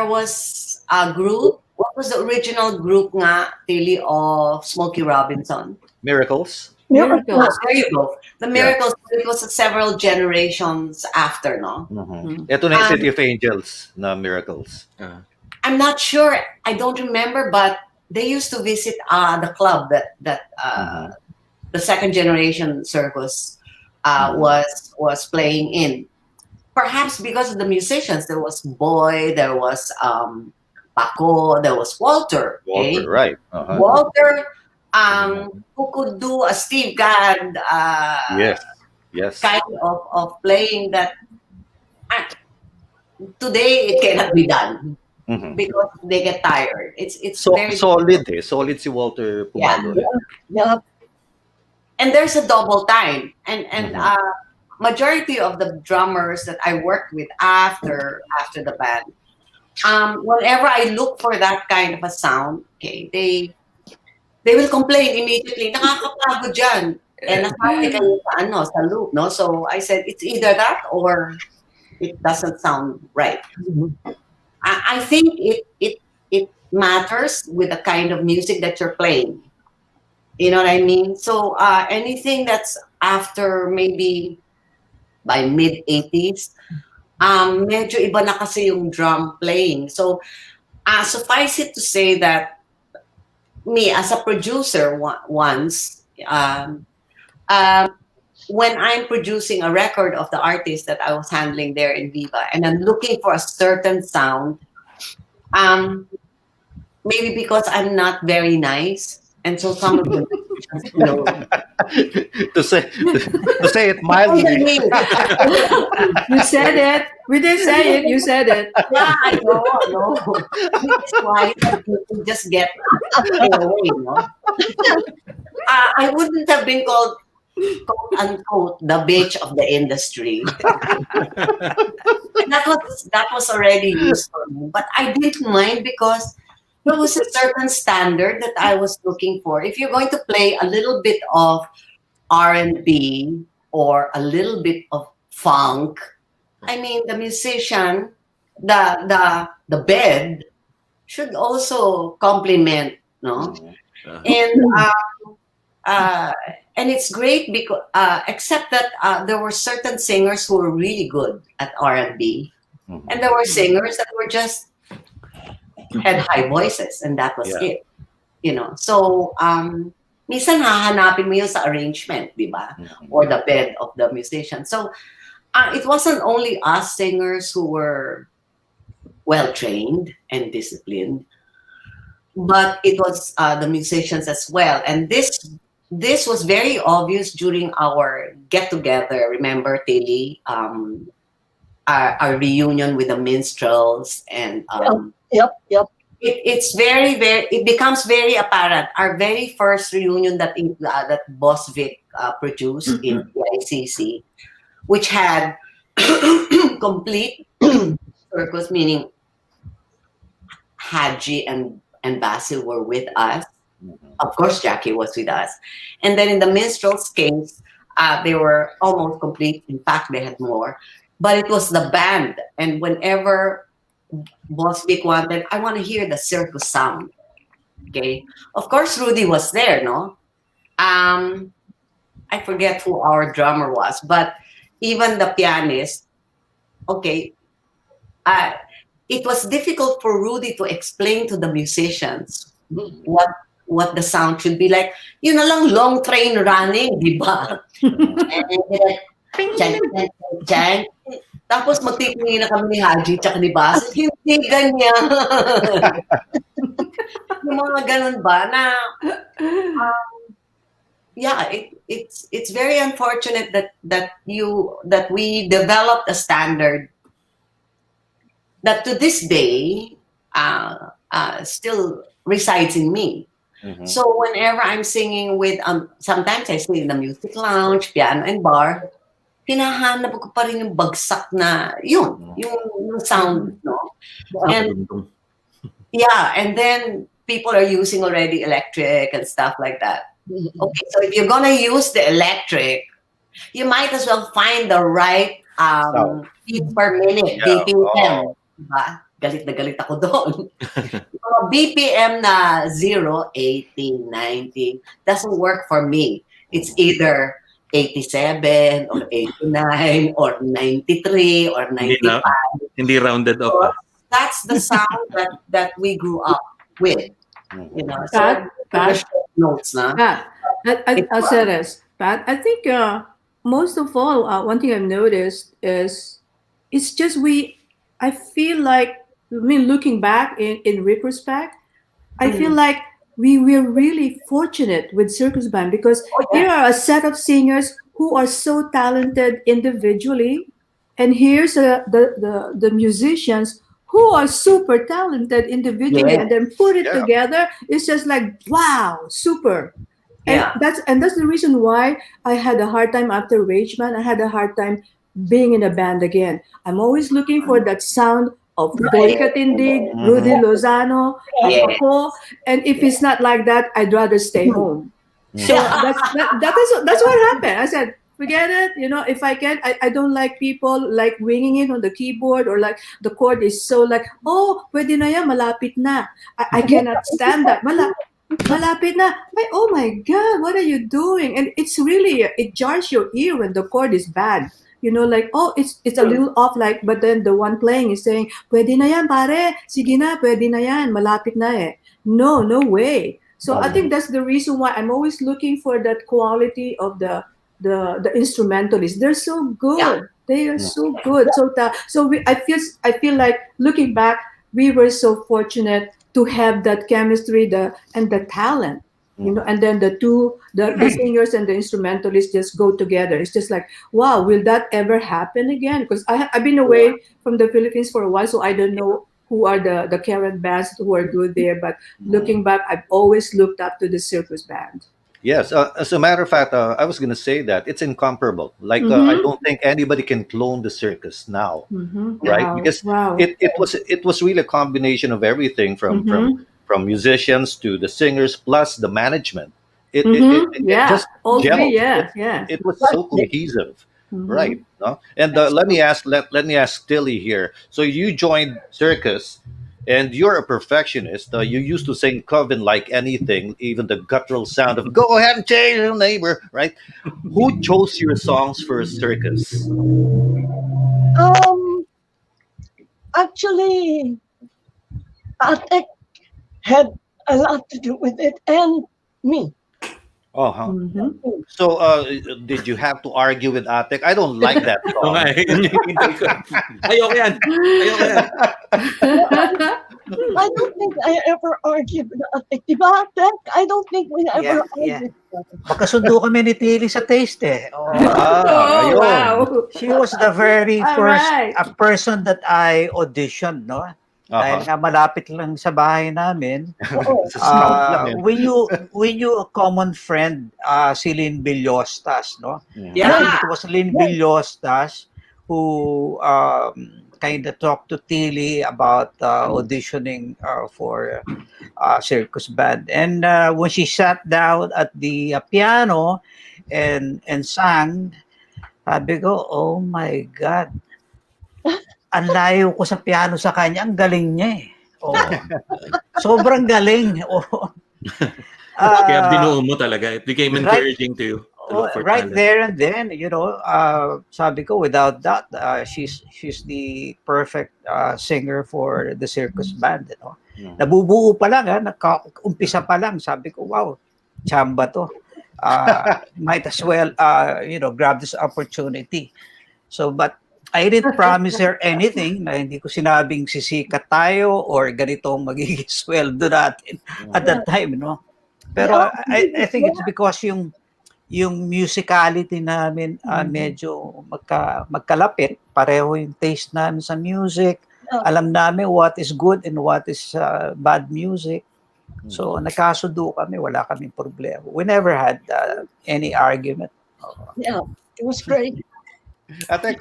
was a group. What was the original group nga, Tillie, of Smokey Robinson? Miracles. There you go. The Miracles. It was several generations after, no? Ito na yung City of Angels na Miracles. I'm not sure. I don't remember, but they used to visit the club that the second generation circus was playing in. Perhaps because of the musicians, there was Boy, there was Paco, there was Walter. Walter, right? Walter, who could do a Steve Gadd, yes, kind of playing that. Today it cannot be done. Because they get tired. It's so very solid. Solid si Walter Pumalo. Yeah. And there's a double time. And majority of the drummers that I worked with after the band, whenever I look for that kind of a sound, they they will complain immediately. Nakakapagod yan. And nasabi kayo sa loop, no? So I said, it's either that or it doesn't sound right. I think it matters with the kind of music that you're playing. You know what I mean? So anything that's after maybe by mid-80s, medyo iba na kasi yung drum playing. So suffice it to say that me as a producer once, when I'm producing a record of the artist that I was handling there in Viva, and I'm looking for a certain sound, maybe because I'm not very nice, and so some of the to say it mildly. You said it. We didn't say it. You said it. Yeah, I know. That's why you just get away, you know. I wouldn't have been called, quote unquote, the bitch of the industry. And that was already used for me. But I didn't mind because there was a certain standard that I was looking for. If you're going to play a little bit of R&B or a little bit of funk, I mean, the musician, the bed should also complement, no? And it's great because except that there were certain singers who were really good at R&B, and there were singers that were just had high voices, and that was it. You know, so minsan hahanapin mo yun sa arrangement, di ba? Or the bed of the musician. So it wasn't only us singers who were well trained and disciplined, but it was the musicians as well. And this was very obvious during our get together. Remember, Tillie, our reunion with the minstrels, and Yep. it's very, very. It becomes very apparent. Our very first reunion that Boss Vic produced in the ICC, which had complete circus, meaning Haji and Basil were with us. Of course, Jackie was with us. And then in the minstrels' case, they were almost complete. In fact, they had more. But it was the band. And whenever Boss Vic wanted, I want to hear the circus sound. Okay. Of course, Rudy was there, no? I forget who our drummer was, but even the pianist, okay, it was difficult for Rudy to explain to the musicians what the sound should be like. Yun na lang, long train running, di ba? And tapos magtitingin na kami ni Haji tsaka ni Basil, hindi ganyan. Yung mga ganun ba na it's very unfortunate that we developed a standard that to this day still resides in me. So whenever I'm singing with sometimes I sing in the music lounge, piano and bar, hinahanap ko pa rin yung bagsak na yung sound, no? And and then people are using already electric and stuff like that. Okay, so if you're gonna use the electric, you might as well find the right beat per minute, BPM. Diba? Galit na galit ako doon. BPM na 0, 80, 90 doesn't work for me. It's either 87 or 89 or 93 or 95. Hindi rounded off. That's the sound that we grew up with. You know, so notes na. Ceres, Pat, I think most of all, one thing I've noticed is it's just I feel like, looking back in retrospect, I feel like we were really fortunate with Circus Band because here are a set of singers who are so talented individually, and here's the musicians who are super talented individually, and then put it together. It's just like, wow, super. And that's the reason why I had a hard time after Rage Band. I had a hard time being in a band again. I'm always looking for that sound of Right. Boy Katindig, Rudy Lozano, of Yeah. ako. And if it's not like that, I'd rather stay home. So that's what happened. I said, forget it. If I can, I don't like people like winging it on the keyboard, or like the chord is so like, oh, pwede na yan, malapit na. I cannot stand that. Malapit na. Oh my God, what are you doing? And it's really, it jars your ear when the chord is bad. Like, oh, it's a little off, like, but then the one playing is saying, pwede na yan, pare. Sige na, pwede na yan. Malapit na eh. No way. So I think that's the reason why I'm always looking for that quality of the instrumentalists. They're so good. They are so good. I feel like looking back, we were so fortunate to have that chemistry, and the talent. And then the singers and the instrumentalists just go together. It's just like, wow, will that ever happen again? Because I've been away from the Philippines for a while, so I don't know who are the current bands who are good there. But looking back, I've always looked up to the circus band. Yes, as a matter of fact, I was going to say that it's incomparable. Like I don't think anybody can clone the circus now, right? Wow. Because Wow. it was really a combination of everything from musicians to the singers plus the management. It Yeah, just all three. gelled. Yeah. It was so cohesive, right? No? And let me ask Tilly here. So you joined circus, and you're a perfectionist. You used to sing Coven like anything, even the guttural sound of "Go ahead and change your neighbor," right? Who chose your songs for a circus? Um, Actually, Atek had a lot to do with it, and me. Oh, huh. So, did you have to argue with Atek? I don't like that Oo song. nga eh. Yun yung hintay ko. Ayoko yan. I don't think I ever argued with Atek. Diba, Atek? I don't think we ever Yeah. argued. Magkasundo kami ni Tillie sa taste eh. Oh. Ayun. Wow. She was the very All first right. person that I auditioned, no? Dahil nga malapit lang sa bahay namin. Sa scout lang eh. We knew a common friend, si Lynn Villostas, no? I Yeah. think it was Lynn Villostas who kind of talked to Tillie about auditioning for circus band. And when she sat down at the piano and sang, sabi ko, oh my God, ang layo ko sa piano sa kanya, ang galing niya eh. Oh. Sobrang galing. Oh. Kaya binuo mo talaga. It became encouraging to you. To look for Right talent. there and then, sabi ko, without that, she's the perfect singer for the circus band. Nabubuo pa lang, umpisa pa lang, sabi ko, wow, chamba to. Might as well, grab this opportunity. So, but I didn't promise her anything, na hindi ko sinabing sisikat tayo or ganitong magiging sweldo natin at that time, no? Pero I think it's because yung musicality namin medyo magkalapit, pareho yung taste namin sa music. Alam namin what is good and what is bad music. So nagkasundo kami, wala kaming problema. We never had any argument. Yeah, it was great. Atek,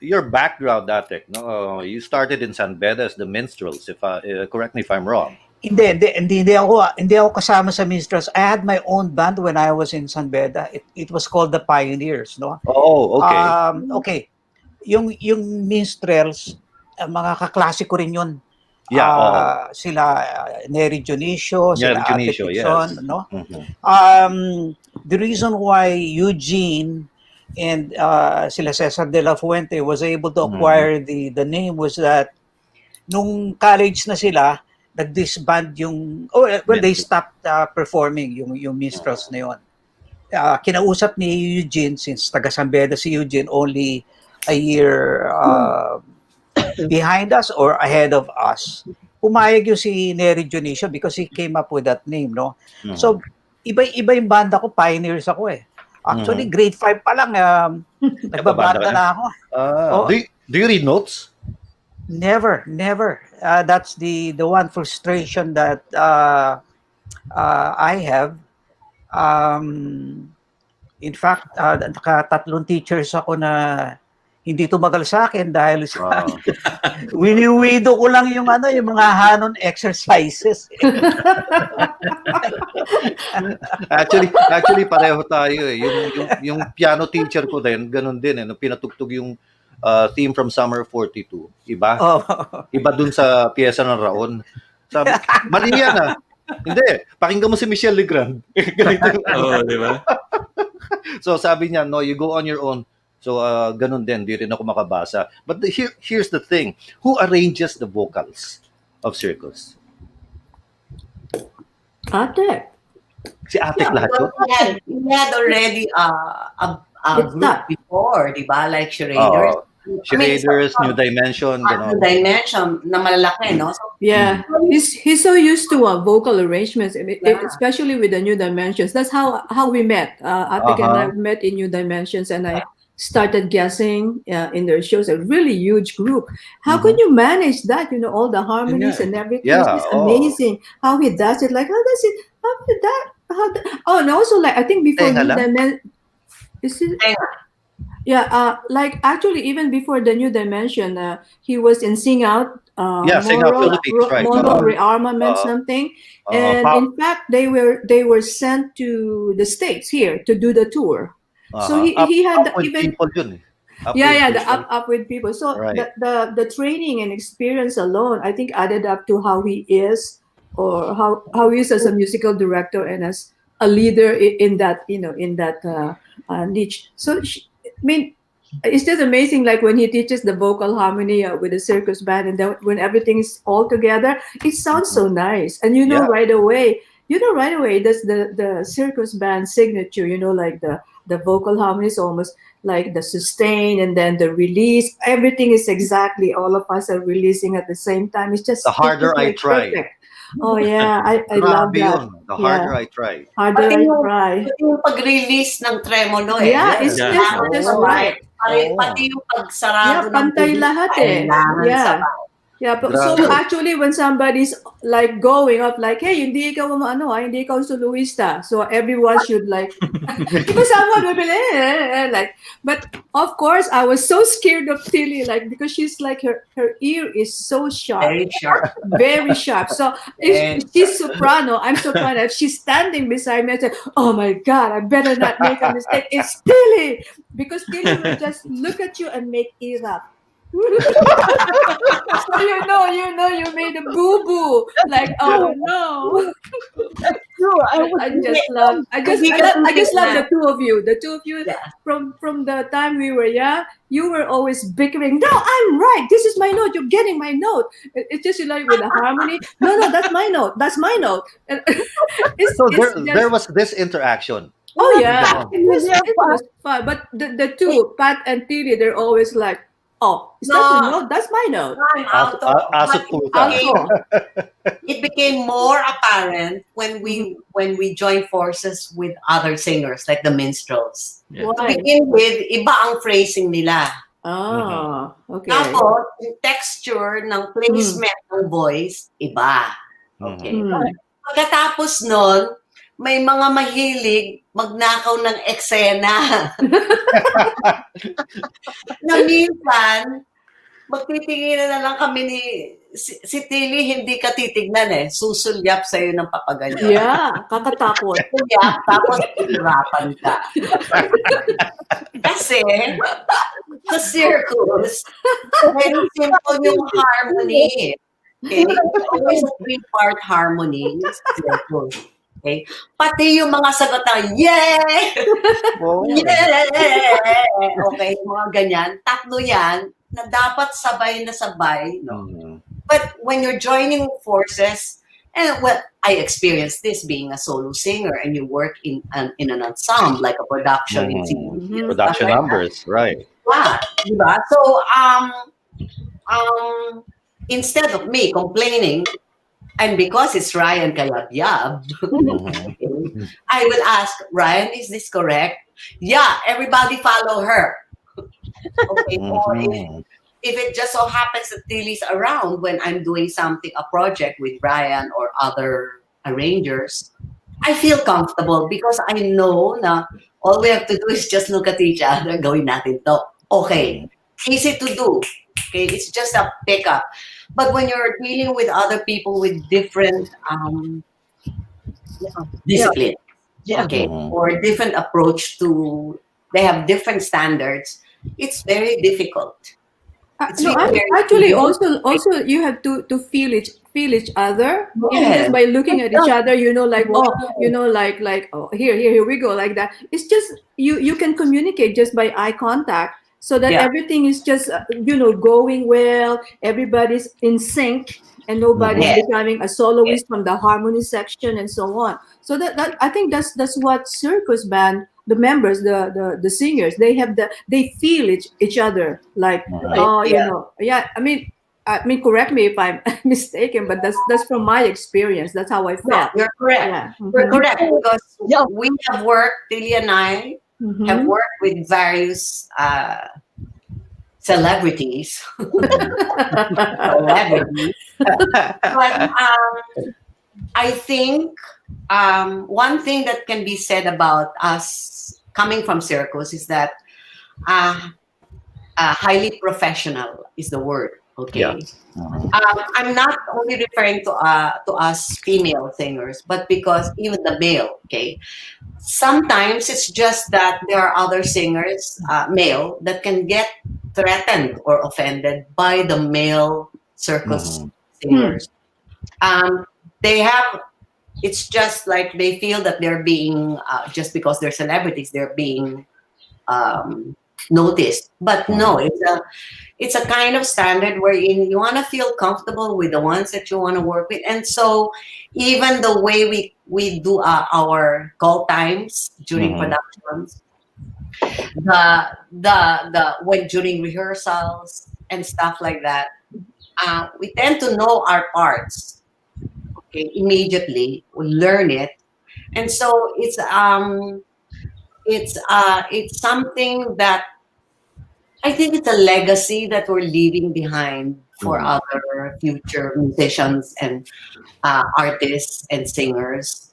your background, Atek, no? You started in San Beda as the minstrels. If correct me if I'm wrong. Hindi ako kasama sa minstrels. I had my own band when I was in San Beda. It was called the Pioneers, no? Oh, okay. Okay. Yung minstrels, mga kaklase ko rin yun. Yeah. Sila Neri Dionisio, sila Atek Dionisio, Jacinto, yes. no? Mhm. The reason why Eugene and sila Cesar de la Fuente was able to acquire the name was that nung college na sila, nag-disband they stopped performing yung minstrels na yun. Kinausap ni Eugene, since taga San Beda si Eugene, only a year behind us or ahead of us. Pumayag yung si Neri Dionisio because he came up with that name, no? So, iba yung banda ko, Pioneers ako eh. Actually, grade 5 pa lang, nagbabanda na ako. Do you read notes? Never. That's the one frustration that I have. In fact, nakatatlong teachers ako na hindi tumagal sa akin dahil sa winiwido ko lang yung yung mga Hanon exercises. Actually pareho tayo eh. Yung piano teacher ko din, ganun din eh. Nung pinatugtog yung theme from Summer 42. Iba. Iba dun sa piyesa ng Raon. Sabi, mali yan ah. Hindi, pakinggan mo si Michel Legrand. Di ba? So sabi niya, no, you go on your own. So ganun din, di rin ako makabasa. But here's the thing. Who arranges the vocals of Circus? Atek. Si Atek lahat yun? We had already a group before, di ba? Like Charades. Charades, New Dimension, New Dimension na malalaki, no? So, yeah, he's so used to vocal arrangements, especially with the New Dimensions. That's how we met. Atek and I met in New Dimensions, and I started guessing in their shows. A really huge group. How can you manage that? You know, all the harmonies and everything. It's amazing how he does it. Like, how does it? How did that? Oh, and also like I think before New Dimension. Is it? Yeah, like actually, even before the New Dimension, he was in Sing Out. Sing Out Philippines, right? Mono rearmament something, and in fact, they were sent to the States here to do the tour. So he had up even people dun, eh. the up with people. So the training and experience alone, I think, added up to how he is, or how he is as a musical director and as a leader in that niche. So I mean, it's just amazing. Like when he teaches the vocal harmony with the circus band, and then when everything is all together, it sounds so nice. And right away, that's the circus band signature. Like the vocal harmony is almost like the sustain, and then the release. Everything is exactly, all of us are releasing at the same time. It's just the harder I try. Perfect. Oh yeah, I love that. The harder I try. Harder I try. Yung pag-release ng tremolo eh. Yeah, it's just right. Pati yung pagsarado ng pantay lahat eh. Yeah, but so actually when somebody's like going up like, hey, hindi ikaw hindi ikaw soloista. So everyone should like, because someone will be like, but of course I was so scared of Tillie, like, because she's like, her ear is so sharp. Very sharp. Very sharp. So if she's soprano, I'm soprano. If she's standing beside me, I say, oh my God, I better not make a mistake. It's Tillie. Because Tillie will just look at you and make ear up. So you made a boo-boo. Like, oh no. That's true. I just love the two of you. The two of you, from the time we were young, you were always bickering. No, I'm right. This is my note. You're getting my note. It's just like with the harmony. No, that's my note. That's my note. There was this interaction. Oh yeah, it was fun. But the two, Pat and Tillie, they're always like, oh, is that your note? That's my note. It became more apparent when we joined forces with other singers like the minstrels. Yeah. To begin with, iba ang phrasing nila. Oh, okay. Tapos, yung texture ng placement ng voice, iba. Okay. Pagkatapos nun, may mga mahilig magnakaw ng eksena. Na minsan, magtitinginan na lang kami ni si Tillie, hindi ka titignan eh. Susulyap sa'yo ng papaganyan. Yeah, kakatakot. Susulyap, tapos hirapan ka. Kasi, sa circus, very simple yung harmony. Okay? Always a three-part harmony sa circus. Okay? Pati yung mga sagot na, yeah! Yeah! Okay, mga ganyan. Tatlo yan na dapat sabay na sabay. No? But when you're joining forces, and I experienced this being a solo singer, and you work in an ensemble, like a production. Production numbers, right. Yeah, diba? So, instead of me complaining, and because it's Ryan Kayabyab, I will ask, Ryan, is this correct? Yeah, everybody follow her. Okay, or if it just so happens that Tillie's around when I'm doing something, a project with Ryan or other arrangers, I feel comfortable because I know na all we have to do is just look at each other, gawin natin to. Okay. easy to do. Okay, it's just a pickup. But when you're dealing with other people with different discipline, Yeah. okay, or different approach to, they have different standards. It's very difficult. It's No, really very actually, difficult. also you have to feel each other, even Yes. just by looking at each other. Like, oh, like, oh, here we go, like that. It's just you can communicate just by eye contact, so that Yeah. everything is just going well. Everybody's in sync, and nobody's Yes. becoming a soloist from the harmony section and so on. So that I think that's what circus band, the members, the singers, they feel each other, like, oh, Yeah. yeah. I mean, correct me if I'm mistaken, but that's from my experience. That's how I No, felt. you're correct. Yeah. You're correct, because Yeah. we have worked, Tillie and I have worked with various celebrities. Celebrities. But I think one thing that can be said about us coming from circus is that highly professional is the word. Okay. Yeah. I'm not only referring to us female singers, but because even the male. Okay. Sometimes it's just that there are other singers, male, that can get threatened or offended by the male circus singers. They have, it's just like they feel that they're being, just because they're celebrities, they're being noticed. But no, it's a kind of standard wherein you want to feel comfortable with the ones that you want to work with. And so even the way we do our call times during productions, the when during rehearsals and stuff like that, we tend to know our parts. Okay, immediately we learn it, and so it's something that I think it's a legacy that we're leaving behind for other future musicians and artists and singers.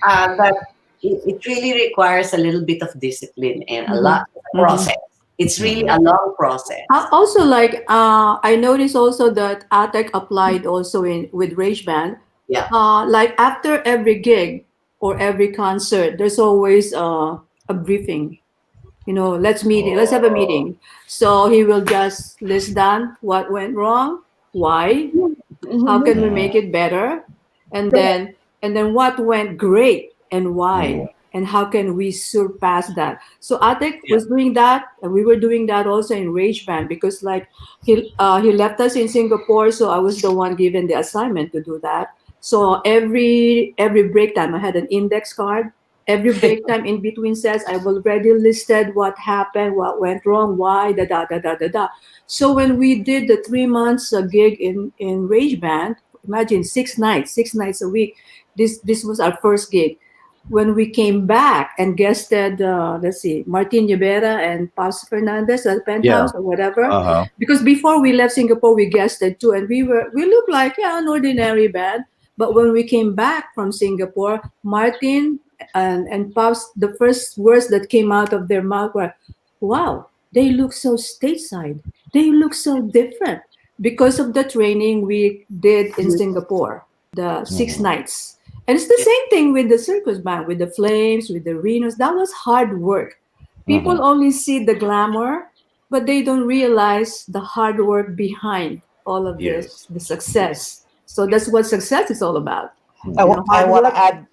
That it really requires a little bit of discipline and a lot of process. It's really a long process. Also, like, I noticed also that Atek applied also with Rage Band. Yeah. Like after every gig or every concert, there's always a briefing. Let's have a meeting. So he will just list down what went wrong, why, how can we make it better, and then what went great and why, and how can we surpass that. So Atek was doing that, and we were doing that also in Rage Band, because like he left us in Singapore, so I was the one given the assignment to do that. So every break time I had an index card. Every break time in between sets, I've already listed what happened, what went wrong, why, da da da da da da. So when we did the 3 months gig in Rage Band, imagine 6 nights a week. This was our first gig. When we came back and guested, let's see, Martin Rivera and Paz Fernandez at Penthouse or whatever. Because before we left Singapore, we guested too, and we looked like an ordinary band. But when we came back from Singapore, Martin and Pops, the first words that came out of their mouth were, "Wow, they look so stateside. They look so different," because of the training we did in Singapore, the 6 nights. And it's the same thing with the circus band, with the Flames, with the Renos. That was hard work. People only see the glamour, but they don't realize the hard work behind all of this, the success. So that's what success is all about. I want to add.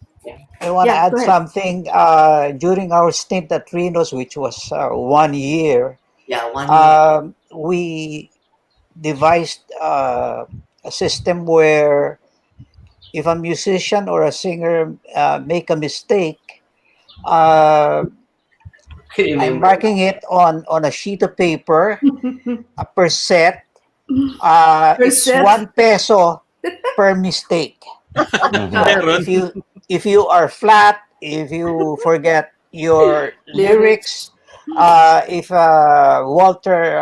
I want to add go ahead. something. During our stint at Reno's, which was 1 year, Yeah, 1 year. we devised a system where if a musician or a singer make a mistake, I'm marking it on a sheet of paper per set. It's set. 1 peso per mistake. If you are flat, if you forget your lyrics, if Walter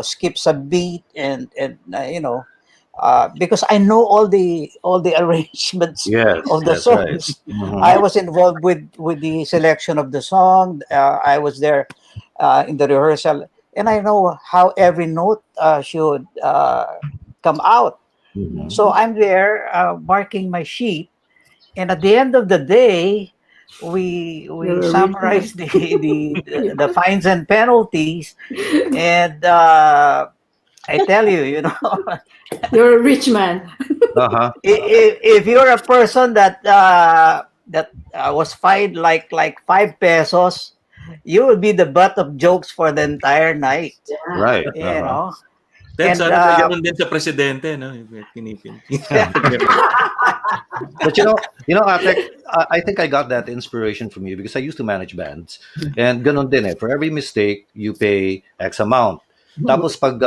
skips a beat, and because I know all the arrangements of the songs. Right. I was involved with the selection of the song. I was there in the rehearsal, and I know how every note should come out. Mhm. So I'm there marking my sheet, and at the end of the day, we You're a rich man. summarize the fines and penalties, and I tell you, you know, You're a rich man. Uh-huh. if you're a person that was fined like 5 pesos, you will be the butt of jokes for the entire night. Yeah. Right. You Uh-huh. know, Ted, and sana may ganun din sa presidente, no? Pinipin. But Atek, I think I got that inspiration from you because I used to manage bands. And ganun din eh. For every mistake, you pay X amount. Tapos pag,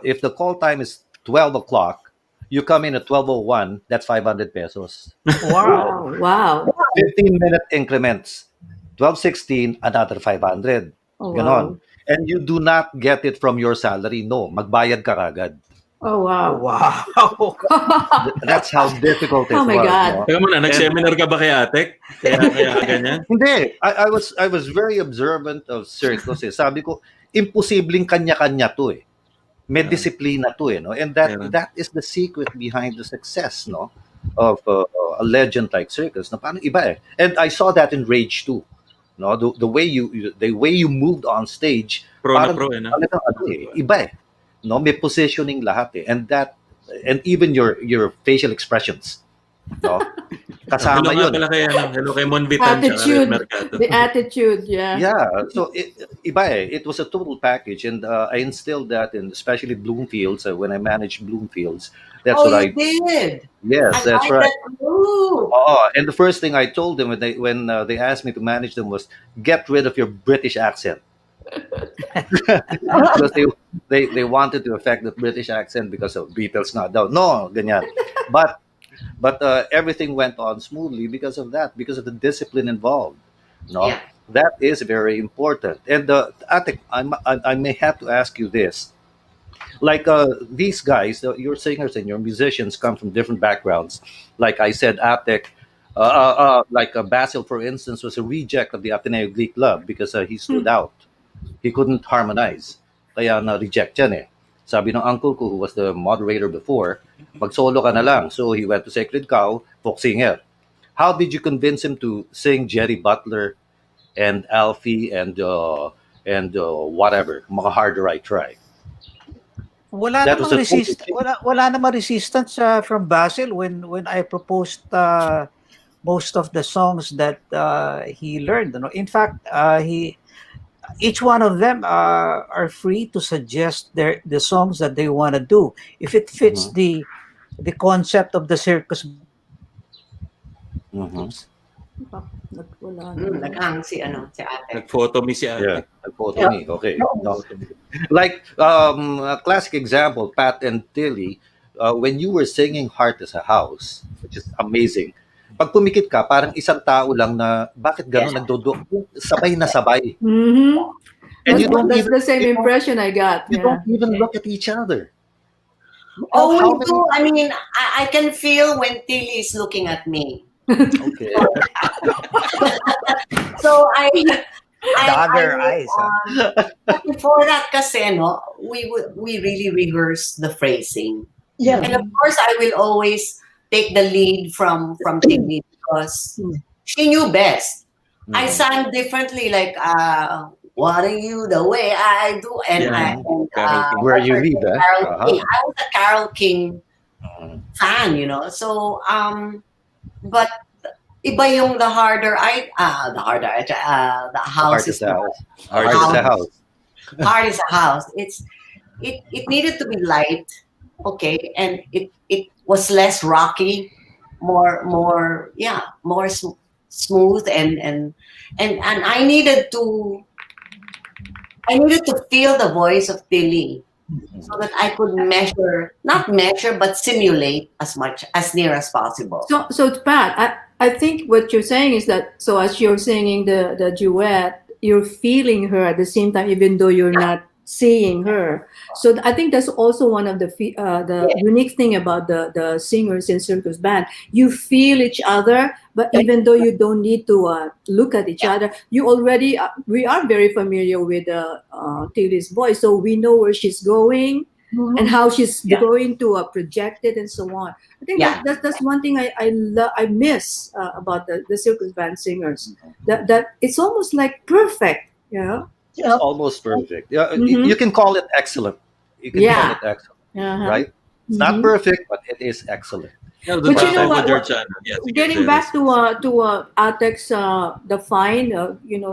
if the call time is 12 o'clock, you come in at 12:01, that's 500 pesos. wow, Wow. 15-minute increments. 12:16, another 500. Oh, Ganon. wow. And you do not get it from your salary. No, magbayad ka kagad. Oh, wow. wow. That's how difficult it Oh my was. God. No? Teka muna, nag-seminar ka ba kay Atek? Kaya ganyan? Hindi. I was very observant of circus. Eh. Sabi ko, imposibleng kanya-kanya to eh. May disiplina to eh. No? And that Yeah. that is the secret behind the success no of a legend like Circus. No? Paano iba eh. And I saw that in Rage too. No, the way you moved on stage, Pro na parang pro, no? talagang iba eh. No, may positioning lahat eh. And even your facial expressions, no? Kasama Hello nga yun. pala kay, hello kay Mon Vitan tsaka Red Attitude. Mercado. The attitude, yeah. Yeah, so iba eh. It was a total package, and I instilled that in especially Bloomfields when I managed Bloomfields. That's Oh, what I you did. yes, I that's like right. that too. Oh, and the first thing I told them when they asked me to manage them was get rid of your British accent because they wanted to affect the British accent because of Beatles not down. No, ganyan. But everything went on smoothly because of that, because of the discipline involved. No, Yeah. that is very important. And Atik, I may have to ask you this: like these guys, your singers and your musicians come from different backgrounds. Like I said, Atek, like Basil, for instance, was a reject of the Ateneo Glee Club because he stood out. He couldn't harmonize. Kaya na-reject yan eh. Sabi ng uncle ko, who was the moderator before, mag-solo ka na lang. So he went to Sacred Cow, folk singer. How did you convince him to sing Jerry Butler and Alfie and whatever, mga harder I try? Wala That was namang a total wala namang resistance from Basil when I proposed most of the songs that he learned. You know? In fact, he each one of them are free to suggest the songs that they want to do if it fits Mhm, the concept of the circus. mhm. Wala Naghang si Ate. Nag-photo me si Yeah, Atek. nag-photo me. Okay. No. Like a classic example, Pat and Tillie, when you were singing Heart is a House, which is amazing, pag pumikit ka, parang isang tao lang na, bakit gano'n, nagdodo, sabay na sabay. Mm-hmm. And That's the same impression I got. you Yeah. don't even look at each other. Oh, How we do. I mean, I can feel when Tilly is looking at me. Okay. So Dagger eyes. But before that, kasi we really rehearse the phrasing, Yeah. and of course, I will always take the lead from Tilly because she knew best. I Mhm. sang differently, like "What are you the way I do," and Yeah. Carol King. Where you lead, Carol King. Uh-huh. I was a Carol King Mhm. fan, So, but iba yung the harder the The house heart is is a house. The Heart heart is is a a house. hard is a house. It needed to be light, okay, and it was less rocky, more smooth and I needed to feel the voice of Tilly so that I could not measure, but simulate as much as near as possible. So Pat, I think what you're saying is that so as you're singing the duet, you're feeling her at the same time, even though you're not seeing her. So I think that's also one of the unique thing about the singers in circus band. You feel each other, but even though you don't need to look at each other, you already we are very familiar with Tillie's voice, so we know where she's going and how she's going to project it and so on. I think that's one thing I miss about the circus band singers. That it's almost like perfect, you know. It's almost perfect. Yeah, you can call it excellent. You can call it excellent, right? It's not perfect, but it is excellent. Yeah, But you know what? getting back to Atek's the fine,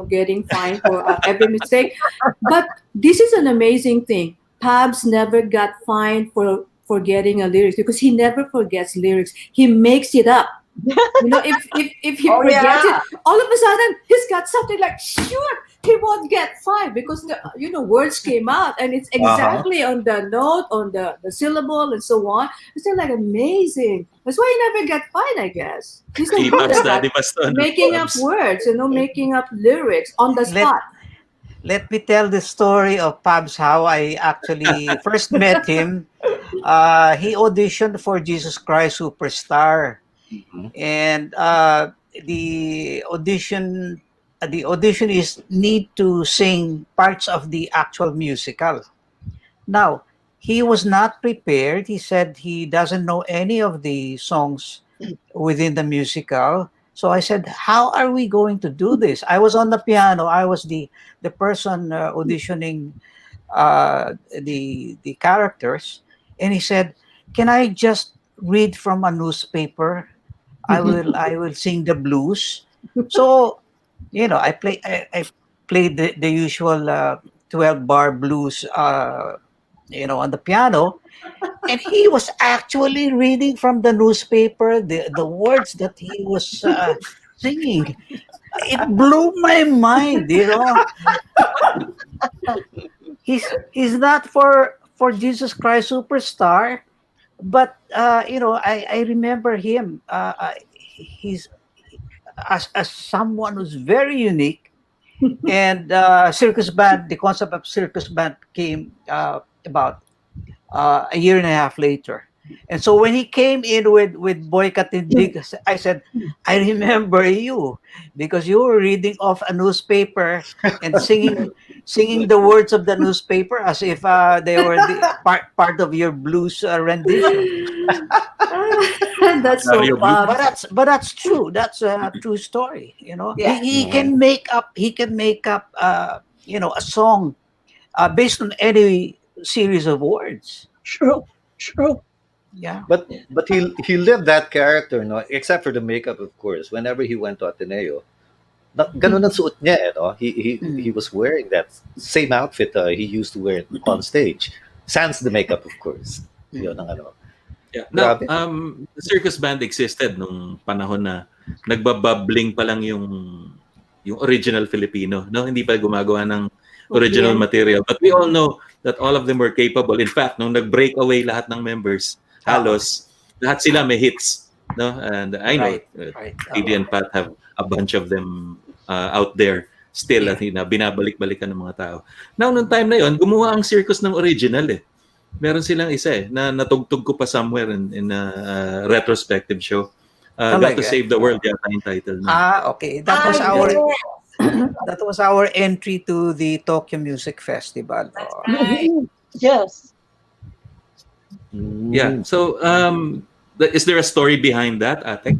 getting fined for every mistake. But this is an amazing thing. Pabs never got fined for forgetting a lyrics because he never forgets lyrics. He makes it up. If he forgets it, all of a sudden he's got something like, sure, he won't get fined because the words came out and it's exactly on the note, on the syllable and so on. It's still like amazing. That's why he never get fined, I guess. He's so good at that. Making up words, making up lyrics on the spot. Let me tell the story of Pabs, how I actually first met him. He auditioned for Jesus Christ Superstar. And the audition is need to sing parts of the actual musical. Now, he was not prepared. He said he doesn't know any of the songs within the musical. So I said, how are we going to do this? I was on the piano. I was the person auditioning the characters. And he said, can I just read from a newspaper? I will sing the blues. So, I played the usual 12-bar blues on the piano, and he was actually reading from the newspaper the words that he was singing. It blew my mind. He's not for Jesus Christ Superstar, but I remember him. He's as someone who's very unique, and circus band. The concept of circus band came about a year and a half later. And so when he came in with Boy Katindig, I said, I remember you because you were reading off a newspaper and singing the words of the newspaper as if they were the part of your blues rendition. That's so fun. But that's true. That's a true story. He can make up a song based on any series of words. True. Yeah. But he lived that character, except for the makeup, of course. Whenever he went to Ateneo, ganun ang suot niya, He was wearing that same outfit he used to wear on stage. Sans the makeup, of course. Yun ang ano. Yeah. Now, the circus band existed nung panahon na nagbababling pa lang yung original Filipino, no? Hindi pa gumagawa ng original material. But we all know that all of them were capable. In fact, nung nag-break away lahat ng members, halos lahat sila may hits, no? And I know Tillie and Pat have a bunch of them out there still at binabalik-balikan ng mga tao. Now, nung time na yon, gumawa ang circus ng original eh. Meron silang isa na natugtog ko pa somewhere in a retrospective show. Got to Save the World yata yung title na. Okay. That was our entry to the Tokyo Music Festival. Yes. Yeah. So, is there a story behind that, Atek?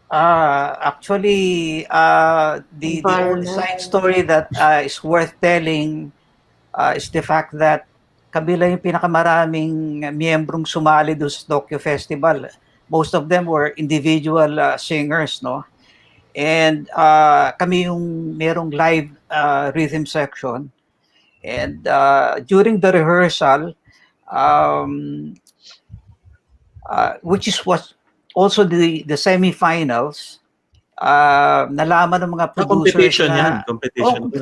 Actually, the only side story that is worth telling is the fact that kabila yung pinakamaraming miyembrong sumali doon sa Tokyo Festival. Most of them were individual singers, no? And kami yung merong live rhythm section. And during the rehearsal, which was also the semifinals, nalaman ng mga producers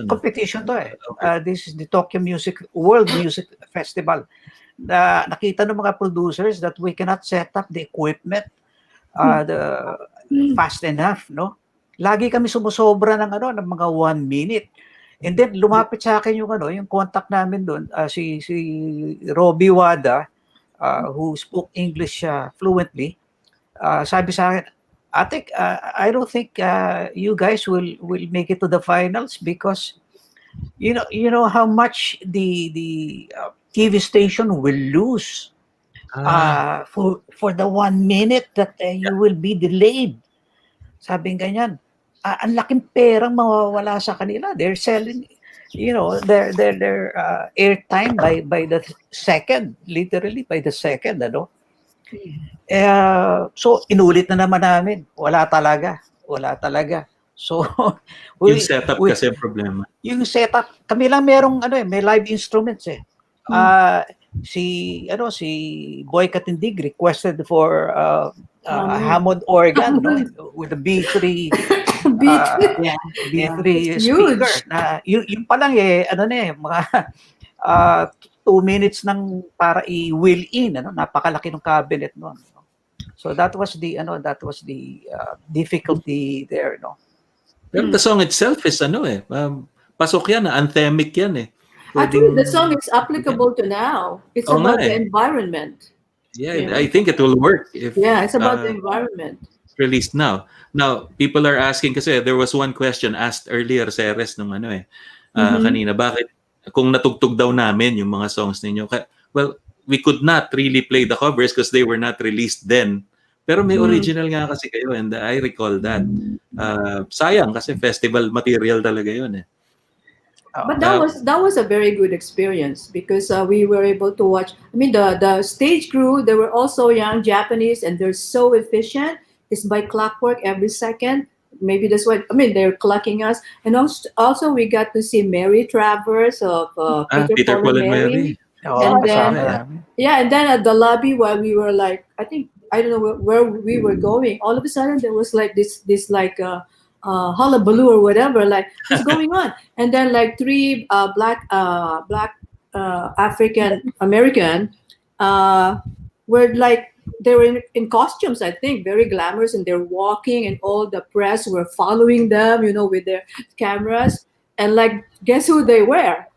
competition to eh. Okay. This is the Tokyo World Music Festival. Nakita ng mga producers that we cannot set up the equipment fast enough, no? Lagi kami sumusobra ng mga 1 minute. And then lumapit sa akin yung contact namin doon, si Robbie Wada, who spoke English fluently. Sabi sa akin, Atek, I don't think you guys will make it to the finals because you know how much the TV station will lose for the 1 minute that you will be delayed. Sabi ganyan. Ang laking perang mawawala sa kanila. They're selling, their airtime by the second, literally by the second, ano. So inulit na naman namin. Wala talaga. So yung setup kasi ang problema. Yung setup, kami lang merong may live instruments eh. Si Boy Katindig requested for Hammond organ with a B3 B3 speaker na yung pa lang mga 2 minutes nang para i-wheel in, napakalaki ng cabinet noon. So that was the difficulty there, no. Pero the song itself is pasok yan, anthemic yan eh. Actually, the song is applicable to now. It's about the environment. Yeah, I think it will work if it's about the environment. Released now. Now, people are asking kasi there was one question asked earlier, Ceres, nung kanina, bakit kung natugtog daw namin yung mga songs ninyo? Well, we could not really play the covers because they were not released then. Pero may original nga kasi kayo and I recall that. Sayang kasi festival material talaga yun eh. But that was a very good experience because we were able to watch. I mean, the stage crew, they were also young Japanese and they're so efficient. It's by clockwork every second. Maybe that's what, they're clocking us. And also we got to see Mary Travers of Peter, Paul and Mary. And then, and then at the lobby while we were like, I don't know where we were going. All of a sudden there was like this like hullabaloo or whatever, like what's going on? And then like 3 black African American were like, they were in costumes, I think, very glamorous, and they're walking and all the press were following them, with their cameras. And like, guess who they were?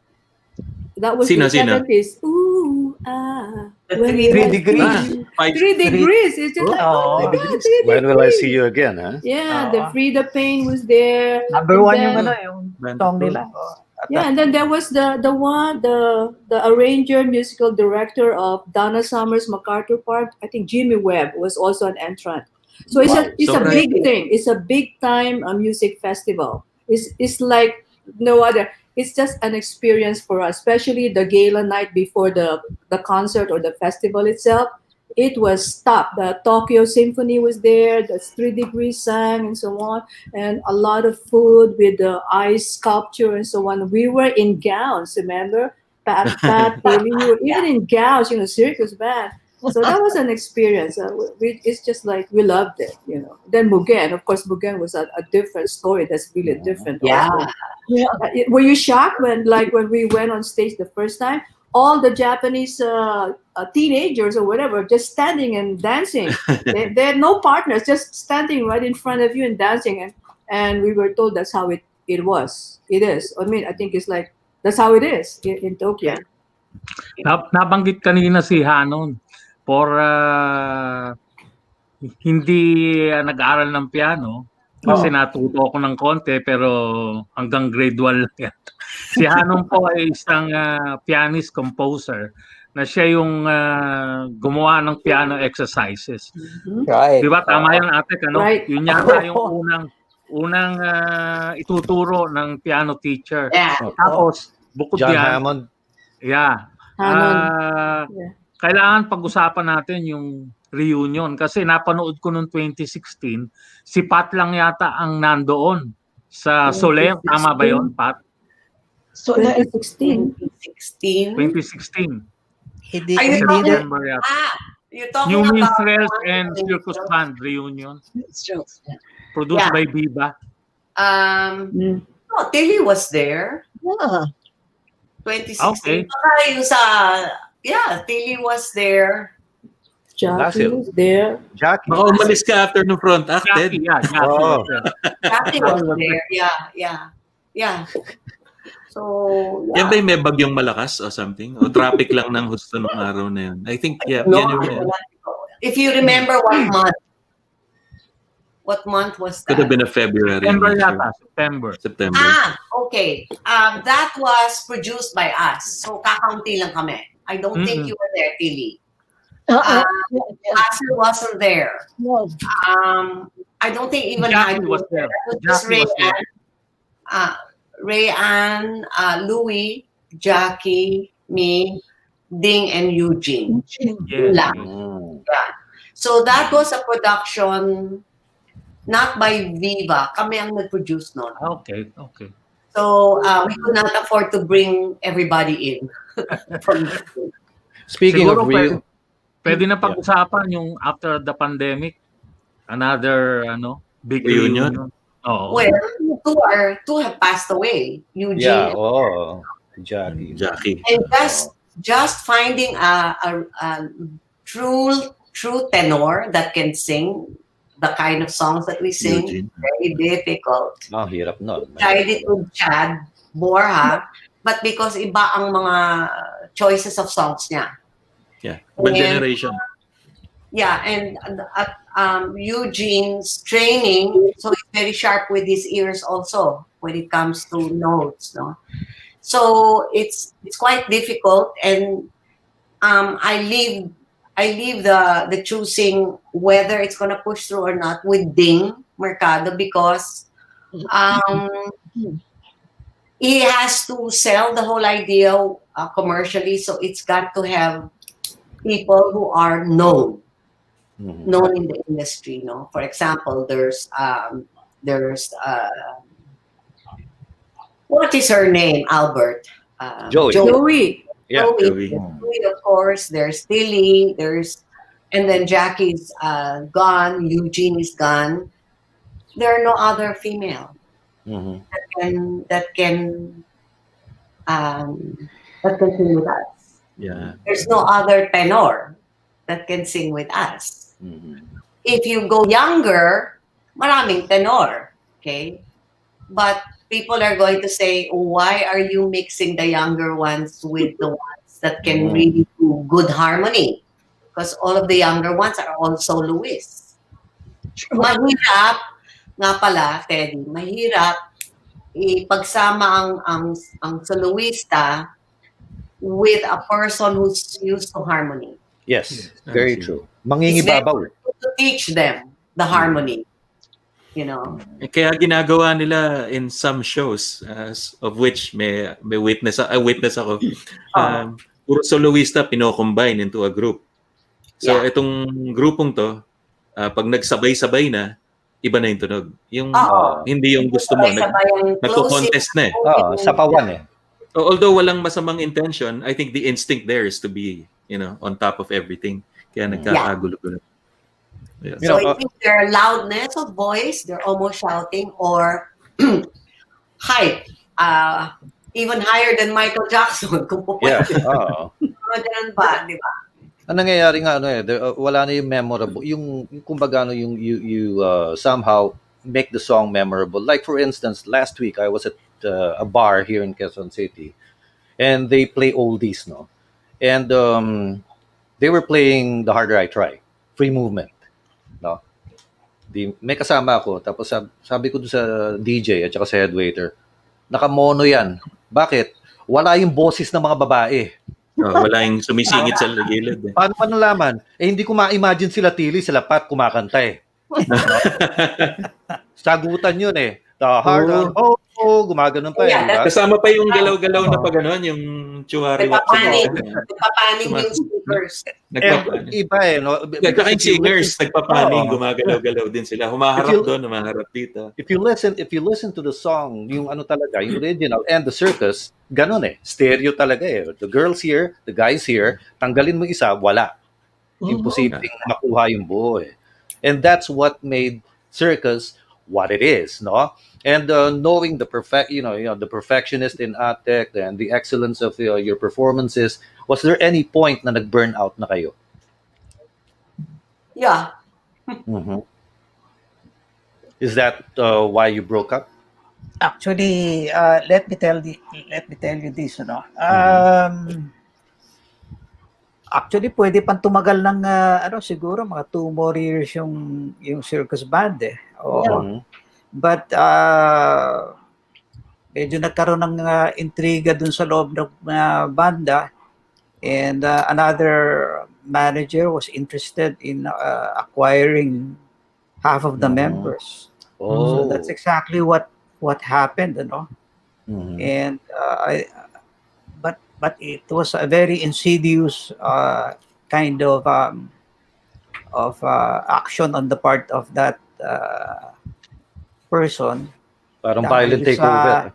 That was the 70s. Ooh, 3 degrees. 3 degrees. It's just like, oh my God, 3 degrees. When will I see you again, huh? Yeah, the Frida Payne was there. Number 1 yung song nila. Yeah, and then there was the arranger, musical director of Donna Summer's MacArthur Park. I think Jimmy Webb was also an entrant. So it's a big thing. It's a big time music festival. It's like no other. It's just an experience for us, especially the gala night before the concert or the festival itself. It was stopped. The Tokyo Symphony was there. The 3 Degrees sang and so on, and a lot of food with the ice sculpture and so on. We were in gowns, remember? Pat, we were even in gowns, circus band. So that was an experience. It's just like we loved it, Then Mugen, of course, Mugen was a different story. That's really different. Yeah. Were you shocked when we went on stage the first time? All the Japanese teenagers or whatever just standing and dancing. They had no partners, just standing right in front of you and dancing. And we were told that's how it was. It is. I think it's like that's how it is in Tokyo. Nabanggit kanina si Hanon for hindi nag-aaral ng piano kasi natuto ako ng konti pero hanggang grade 1 lang yan. Si Hanon po ay isang pianist composer na siya yung gumawa ng piano exercises. Right. Di ba? Tama yan, Atek, Right. Yun yata yung unang ituturo ng piano teacher. Yeah. Tapos, bukod John yan. Hammond. Yeah. Kailangan pag-usapan natin yung reunion kasi napanood ko noong 2016, si Pat lang yata ang nandoon sa Soler. Tama ba yun, Pat? So 2016. 2016. Hindi September yata. You're talking New about Minstrels and Circus Band reunion. Produced by Viva. No, Tillie was there. Yeah. 2016. Tillie was there. Jackie was there. Jackie. Baka umalis ka after no front act. Jackie, Then. Jackie. Oh. Jackie was there. Yeah. So, Yan yeah. ba yung may bagyong malakas or something? O traffic lang ng husto nung araw na yun? I think, yeah. No, Yan yung, if you remember what month was could have that? been a February. September I'm not yata, September. September. Okay. That was produced by us. So, kakaunti lang kami. I don't think you were there, Tillie. Asher wasn't there. No. I don't think even Jackie was there. It was just Jackie was there. Rayanne, Louie, Jackie, me, Ding, and Eugene. Yeah. So that was a production not by Viva. Kami ang nag-produce nun. Okay. So we could not afford to bring everybody in. Speaking Siguro of real, pwede na pag-usapan yung after the pandemic, another big reunion. Oh. Well, two have passed away. Eugene Jackie. and just finding a true tenor that can sing the kind of songs that we sing, Eugene. very difficult. Hirap nun. Tried it with Chad Borja, but because iba ang mga choices of songs niya. Yeah. One generation. Yeah, and Eugene's training, so he's very sharp with his ears also when it comes to notes, no. So it's quite difficult, and I leave the choosing whether it's gonna push through or not with Ding Mercado because he has to sell the whole idea commercially, so it's got to have people who are known in the industry. No, for example, there's what is her name? Albert. Joey. Yeah. Joey, of course. There's Tillie. And then Jackie's gone. Eugene is gone. There are no other female that can sing with us. Yeah. There's no other tenor that can sing with us. If you go younger, maraming tenor, okay? But people are going to say, why are you mixing the younger ones with the ones that can really do good harmony? Because all of the younger ones are all soloists. Mahirap, nga pala, Teddy, mahirap ipagsama ang soloista with a person who's used to harmony. Yes, very true. Mangingibabaw. To teach them the harmony, you know. Kaya ginagawa nila in some shows, of which may witness ako. Puro soloista pino-combine into a group. So itong grupong to, pag nagsabay-sabay na, iba na yung tunog. Yung hindi yung gusto mo, nagko-contest na eh. Sapawan eh. Although walang masamang intention, I think the instinct there is to be, on top of everything. Kaya nagkakagulo-gulo. Yeah. So I think their loudness of voice, they're almost shouting, or hype, even higher than Michael Jackson. Kung Yeah. Ganun ba, di ba? Ang nangyayari nga wala na yung memorable, yung kumbaga you somehow make the song memorable. Like for instance, last week I was at a bar here in Quezon City, and they play oldies, no, and they were playing The Harder I Try, Free Movement, no. May kasama ako, tapos sabi ko sa DJ at saka sa head waiter, naka-mono yan. Bakit? Wala yung boses ng mga babae. Wala yung sumisingit sa gilid. Paano pa nalaman? Hindi ko ma-imagine sila Tillie, sila Pat kumakanta eh. Sagutan yun eh. The harder, gumaganon pa eh. Diba? Kasama pa yung galaw-galaw na pag yung chuwari-wap. Nagpapanig yung speakers. Iba eh. No? Kaya yung singers, nagpapanig, gumagalaw-galaw din sila. Humaharap doon, humaharap dito. If you listen to the song, yung talaga, yung original and the circus, ganun eh. Stereo talaga eh. The girls here, the guys here, tanggalin mo isa, wala. Imposibleng makuha yung buo eh. And that's what made circus what it is, no? And knowing the the perfectionist in Atek and the excellence of your performances, was there any point na nag-burn out na kayo? Yeah. Is that why you broke up? Actually, let me tell you this, no. Actually, pwede pang tumagal ng siguro mga 2 more years yung circus band eh. Oo. But medyo nagkaroon ng intriga dun sa loob ng banda, and another manager was interested in acquiring half of the members. So that's exactly what happened, you know. And but it was a very insidious kind of action on the part of that person. Parang violent takeover.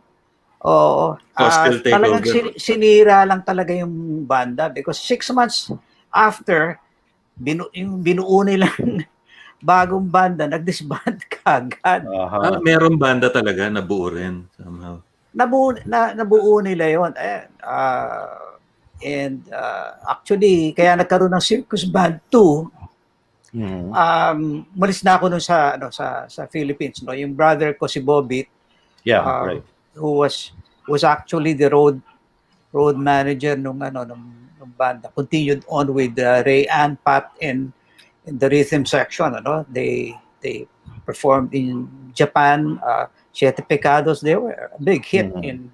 Oo. Hostile Talagang takeover. sinira lang talaga yung banda because 6 months after, yung binuo nilang bagong banda, nag-disband kagad. Merong banda talaga, nabuo rin somehow. Nabuo nila yun. And actually, kaya nagkaroon ng Circus Band 2. Malis na ako nun sa Philippines, no. Yung brother ko si Bobby, right, who was actually the road manager nung banda, continued on with Ray Ann, Pat, and the rhythm section. They performed in Japan. Siete Pecados, they were a big hit in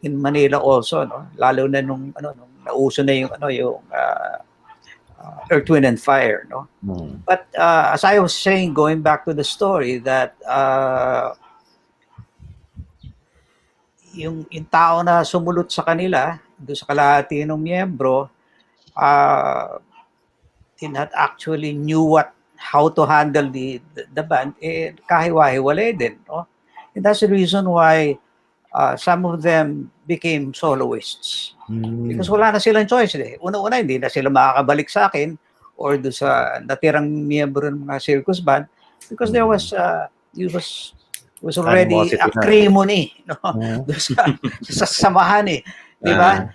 Manila also, no. Lalo na nung nauso na yung Earth, Wind and Fire, no. But as I was saying, going back to the story, that yung tao na sumulot sa kanila, doon sa kalahati ng miyembro, did not actually knew how to handle the band, kahiwa-hiwalay din, no? And that's the reason why some of them became soloists. Because wala na silang choice. Una-una, hindi na sila makakabalik sa akin or do sa natirang miyembro ng mga circus band because there was already acrimony, no? sa samahan eh. Di ba?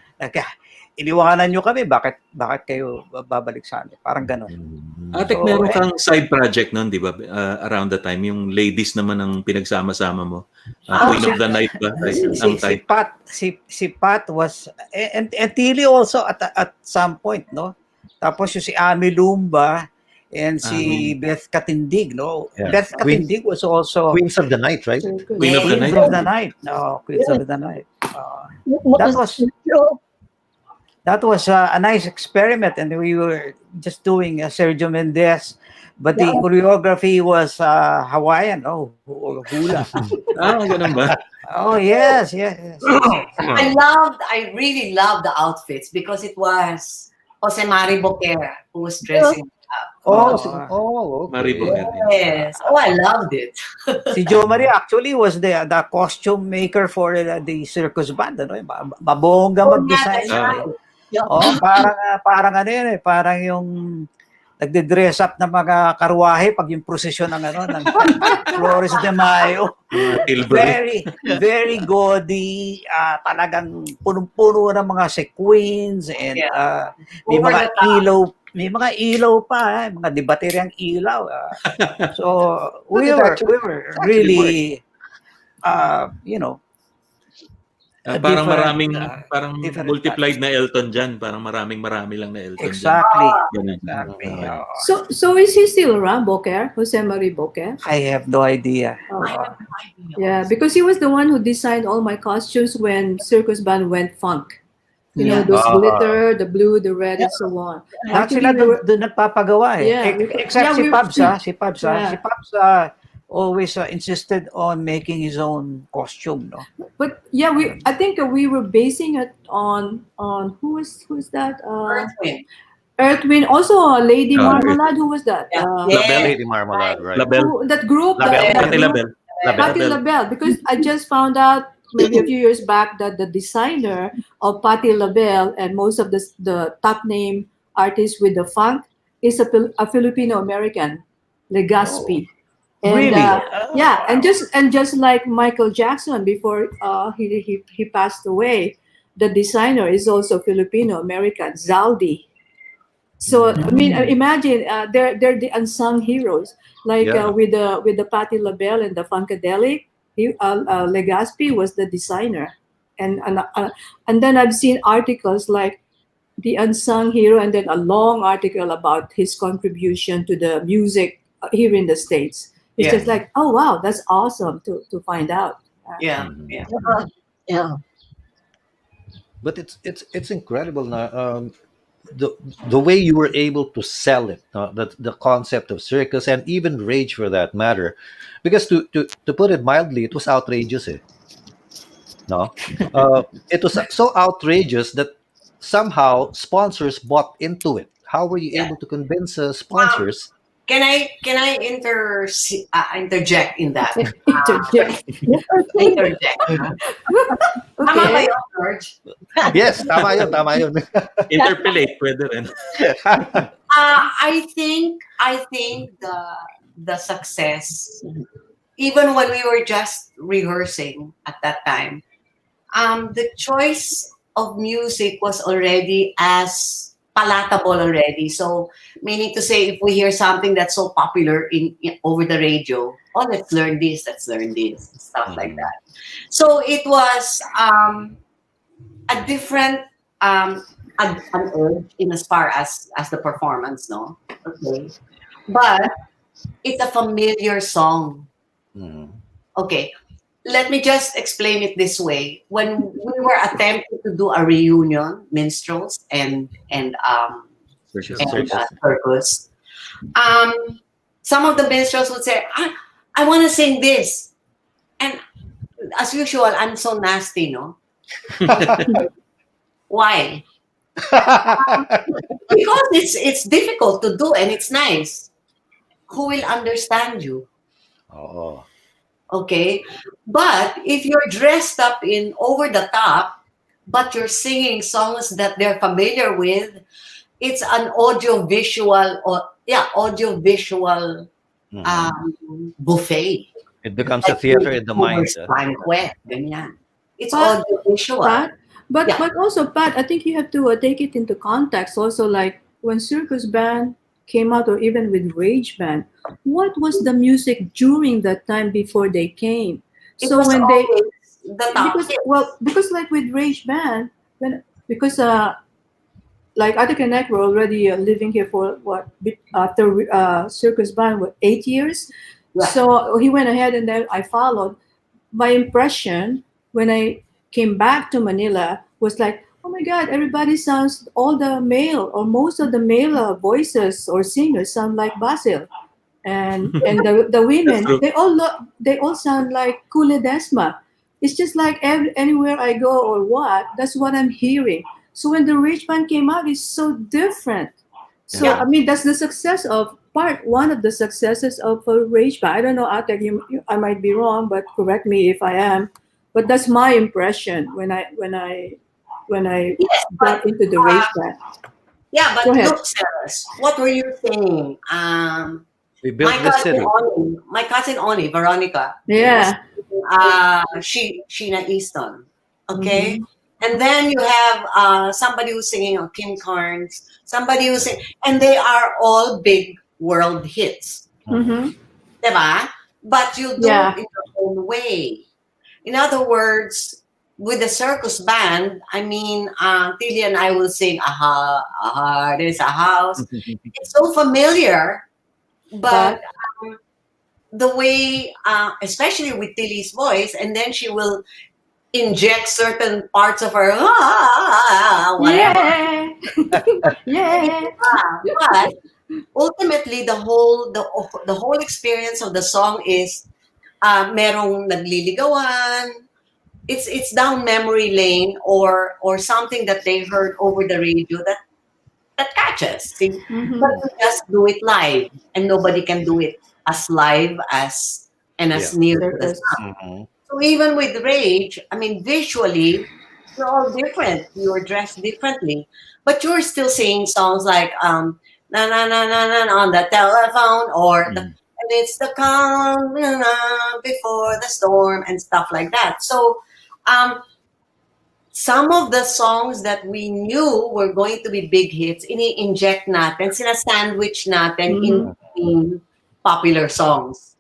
Iniwanan nyo kami, bakit kayo babalik sa amin? Parang gano'n. Atek, meron kang side project nun, di ba? Around the time, yung ladies naman ang pinagsama-sama mo. Queen of the Night ba? Si Pat was, and Tillie also at some point, no? Tapos yung si Ami Lumba and si Beth Katindig, no? Yeah. Beth Katindig was also Queens of the Night, right? Queens of the Night. No, Queens of the Night. That was a nice experiment, and we were just doing Sergio Mendes, but the choreography was Hawaiian, hula. Ganun ba? Oh yes. I really loved the outfits because it was Jose Mari Boquera who was dressing up. Mari Boquera. Yes. I loved it. Si Jo Marie actually was the costume maker for the circus band, mabongga mag-design. Parang ano yun eh, parang yung nagde-dress up ng mga karwahe pag yung prosesyon ng Flores de Mayo. Very, very gaudy, talagang punong-puno ng mga sequins, and may mga ilaw pa, mga debateryang ilaw. So we were really parang maraming multiplied na Elton John, parang marami lang na Elton exactly. John. Exactly. So is he still around, Boquer? Jose Marie Boquer? I have no idea. Yeah, because he was the one who designed all my costumes when Circus Band went funk. You know, those glitter, the blue, the red, and so on. Lahat sila doon nagpapagawa eh. Except si Pabs. Si Pabs always insisted on making his own costume, no? But yeah, I think we were basing it on who's that? Earth, Wind. Also, Lady Marmalade. Who was that? Lady Marmalade, right? That group. Patti LaBelle. Because I just found out maybe a few years back that the designer of Patti LaBelle and most of the top name artists with the funk is a Filipino American, Legaspi. And, really? And just like Michael Jackson before he passed away, the designer is also Filipino American, Zaldi. So I mean, imagine they're the unsung heroes, like with the Patti LaBelle and the Funkadelic. Legaspi was the designer, and then I've seen articles like the unsung hero, and then a long article about his contribution to the music here in the States. It's just like, oh wow, that's awesome to find out. Yeah, Mhm. yeah. Yeah. But it's incredible now. The way you were able to sell it, the concept of circus and even rage for that matter, because to put it mildly, it was outrageous. No, it was so outrageous that somehow sponsors bought into it. How were you Yeah. able to convince Um, sponsors? can I interject in that? Interject. Interject. Huh? Tama ba Okay. yun, George? Yes, tama yun, tama yun. Interpolate, pwede rin. I think the success, even when we were just rehearsing at that time, the choice of music was already as palatable already. So, meaning to say, if we hear something that's so popular in over the radio, oh, let's learn this, stuff like Mhm. that. So it was a different an urge in as far as the performance, no? Okay, but it's a familiar song. Mhm. Okay, let me just explain it this way. When we were attempting to do a reunion, minstrels Circus and and Rage. circus, um, some of the minstrels would say, I want to sing this. And as usual, I'm so nasty, no? Why? Because it's difficult to do and it's nice. Who will understand you? Oh. Okay? But if you're dressed up in over the top, but you're singing songs that they're familiar with, it's an audio visual or audio visual Mhm. buffet. It becomes a Like theater in the mind. Singers Banquet, ganyan. It's But audio visual. Pat, but Yeah. but also Pat, I think you have to take it into context. Also, like when Circus Band came out, or even with Rage Band, what was the music during that time before they came? It So was when they always the top hits. because like with Rage Band, when because like Atek and Nick were already living here for after Circus Band, 8 years. Yeah. So he went ahead, and then I followed. My impression when I came back to Manila was like, oh my God, everybody sounds, all the male or most of the male voices or singers sound like Basil. And the That's women, true. they all sound like Kule Desma. It's just like anywhere I go or what, that's what I'm hearing. So when the Rich Band came out, it's so different. So Yeah. I mean, that's the success of part one of the successes of a Rage Band. I don't know, Atek, I might be wrong, but correct me if I am. But that's my impression when I Yes, got but into the Rage Band. Go ahead. look, Ceres, what were you saying? We built this city. My cousin Oni, Veronica, was Yeah. Sheena Easton. Okay, Mm-hmm. and then you have somebody who's singing Kim Carnes, somebody who's singing, and they are all big world hits, Mhm. Mm-hmm. diba? But you do it Yeah. in your own way. In other words, with the circus band, I mean, Tilly and I will sing "Aha, aha, there's a house." It's so familiar, but But the way, especially with Tilly's voice, and then she will inject certain parts of her whatever. yeah. Yeah. But ultimately, the whole experience of the song is merong nagliligawan. It's down memory lane or something that they heard over the radio that catches. See, but Mm-hmm. we just do it live, and nobody can do it as live and Yeah. as near to the Circus. sound. Mhm. So even with Rage, I mean, visually, you're all different. You're dressed differently, but you're still singing songs like na na na na na na on the telephone Mhm. and it's the calm before the storm and stuff like that. So um, some of the songs that we knew were going to be big hits, ini-inject natin, sina-sandwich natin in Mm-hmm. between popular songs.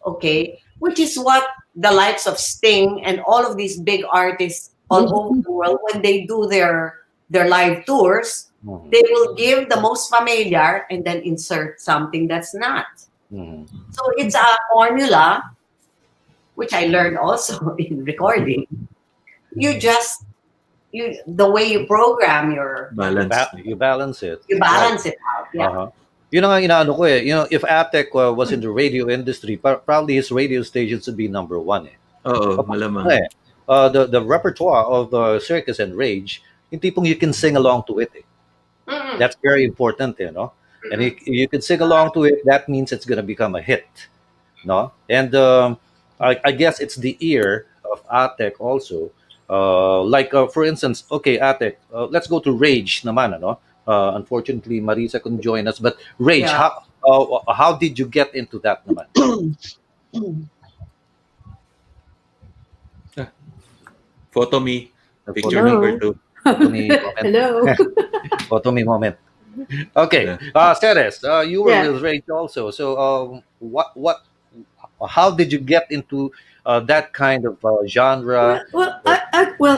Okay? Which is what the likes of Sting and all of these big artists all over the world, when they do their live tours, they will give the most familiar and then insert something that's not. So it's a formula, which I learned also in recording. You just the way you program your Balance. You balance it. you balance it out. Yeah. Uh-huh. Inaano ko if Atek was in the radio industry, probably his radio stations would be number one. Oo, malamang. The repertoire of Circus and Rage, yung tipong you can sing along to it. Mm-mm. That's very important, And you can sing along to it, that means it's gonna become a hit, no? And I guess it's the ear of Atek also. For instance, okay, Atek, let's go to Rage naman, ano? Unfortunately, Marisa couldn't join us, but Rage, Yeah. how did you get into that naman? Photo me. Picture Hello. number 2. Photo me moment. Hello. Photo me moment. Okay, Ceres, you were Yeah. with Rage also. So, how did you get into that kind of genre? Well,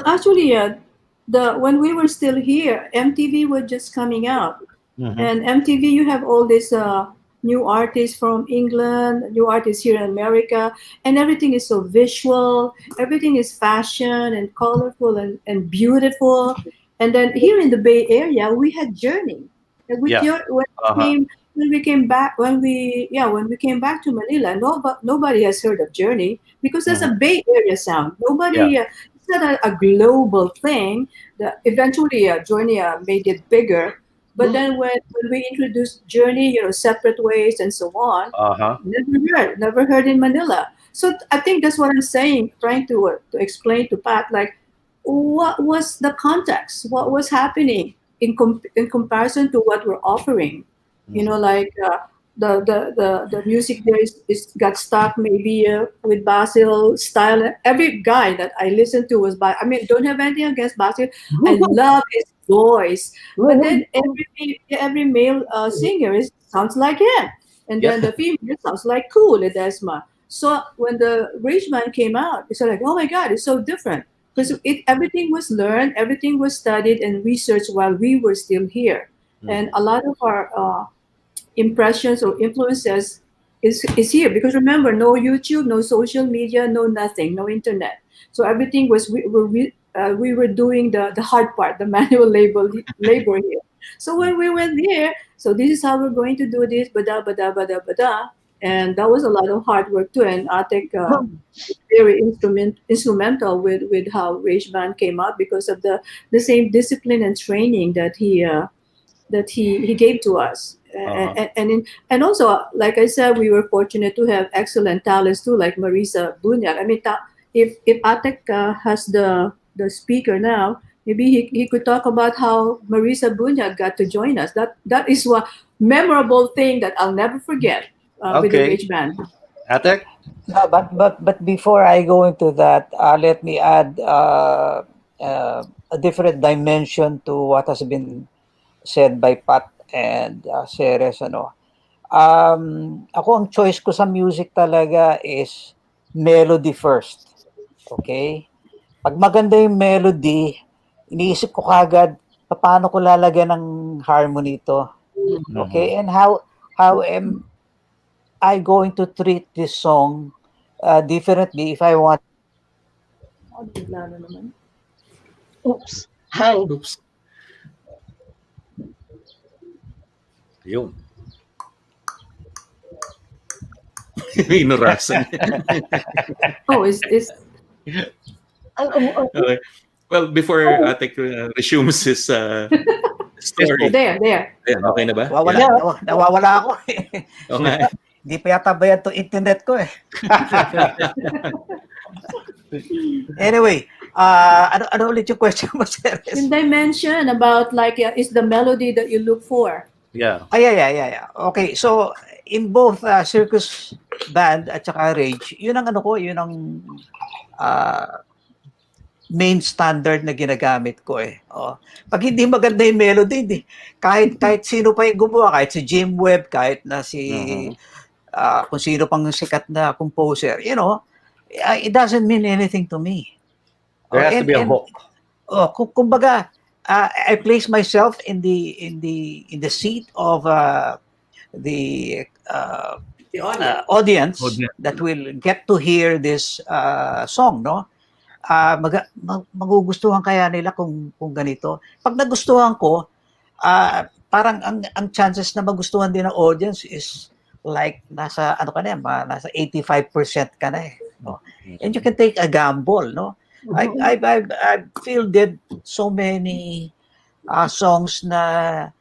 actually, when we were still here, MTV was just coming out, Mhm. and MTV, you have all these new artists from England, new artists here in America, and everything is so visual. Everything is fashion and colorful and beautiful. And then here in the Bay Area, we had Journey. And Yeah. Uh-huh. when we came back when we came back to Manila, nobody has heard of Journey because that's a Bay Area sound. Yeah. It's not a global thing. Eventually, Journey made it bigger. But then when we introduced Journey, separate ways and so on, Uh-huh. never heard in Manila. So I think that's what I'm saying, trying to explain to Pat, like, what was the context? What was happening in comparison to what we're offering? Like the music there is got stuck maybe with Basil style. Every guy that I listened to was I mean, don't have anything against Basil. I love his voice, but then every male singer sounds like him, and then the female sounds like Cool Ledesma. So when the Rage Man came out, it's like, oh my God, it's so different because everything was learned, everything was studied and researched while we were still here, and a lot of our impressions or influences is here because remember, no YouTube, no social media, no nothing, no internet. So everything was we were doing the hard part, the manual labor here. So when we went there, so this is how we're going to do this, bada bada bada bada, and that was a lot of hard work too. And I think very instrumental with how Rage Band came out because of the same discipline and training that he gave to us. And also, like I said, we were fortunate to have excellent talents too, like Marisa Bunyag. I mean, if Atek has the speaker now, maybe he could talk about how Marisa Bunyag got to join us. That is one memorable thing that I'll never forget with the Okay. Rage Band. Atek? No, but before I go into that, let me add a different dimension to what has been said by Pat and Ceres. Ako ang choice ko sa music talaga is melody first. Okay? Pag maganda yung melody, iniisip ko kagad paano ko lalagyan ng harmony ito. Okay? And how am I going to treat this song differently if I want. Oops. Hi. Oops. Yun. Inurasan. Oh, it's Okay. Well, before Atek resumes his story. there. Ayan, okay na ba? Nawawala ako. Okay. Hindi pa yata bayad to internet ko eh. Anyway, ano ulit yung question mo, Ceres? in dimension about like is the melody that you look for. Yeah. Yeah. Okay, so in both Circus Band at saka Rage, yun ang yun ang main standard na ginagamit ko eh. Pag hindi maganda yung melody, kahit sino pa yung gumawa, kahit si Jim Webb, kahit na si kung sino pang sikat na composer, it doesn't mean anything to me. There has to be a And hook. kumbaga, I place myself in the seat of the The audience. audience Audience. that will get to hear this song, no? Magugustuhan kaya nila kung ganito. Pag nagustuhan ko, parang ang chances na magustuhan din ng audience is like nasa ano ka na yan, nasa 85% ka na eh. No? And you can take a gamble, no? I fielded so many songs na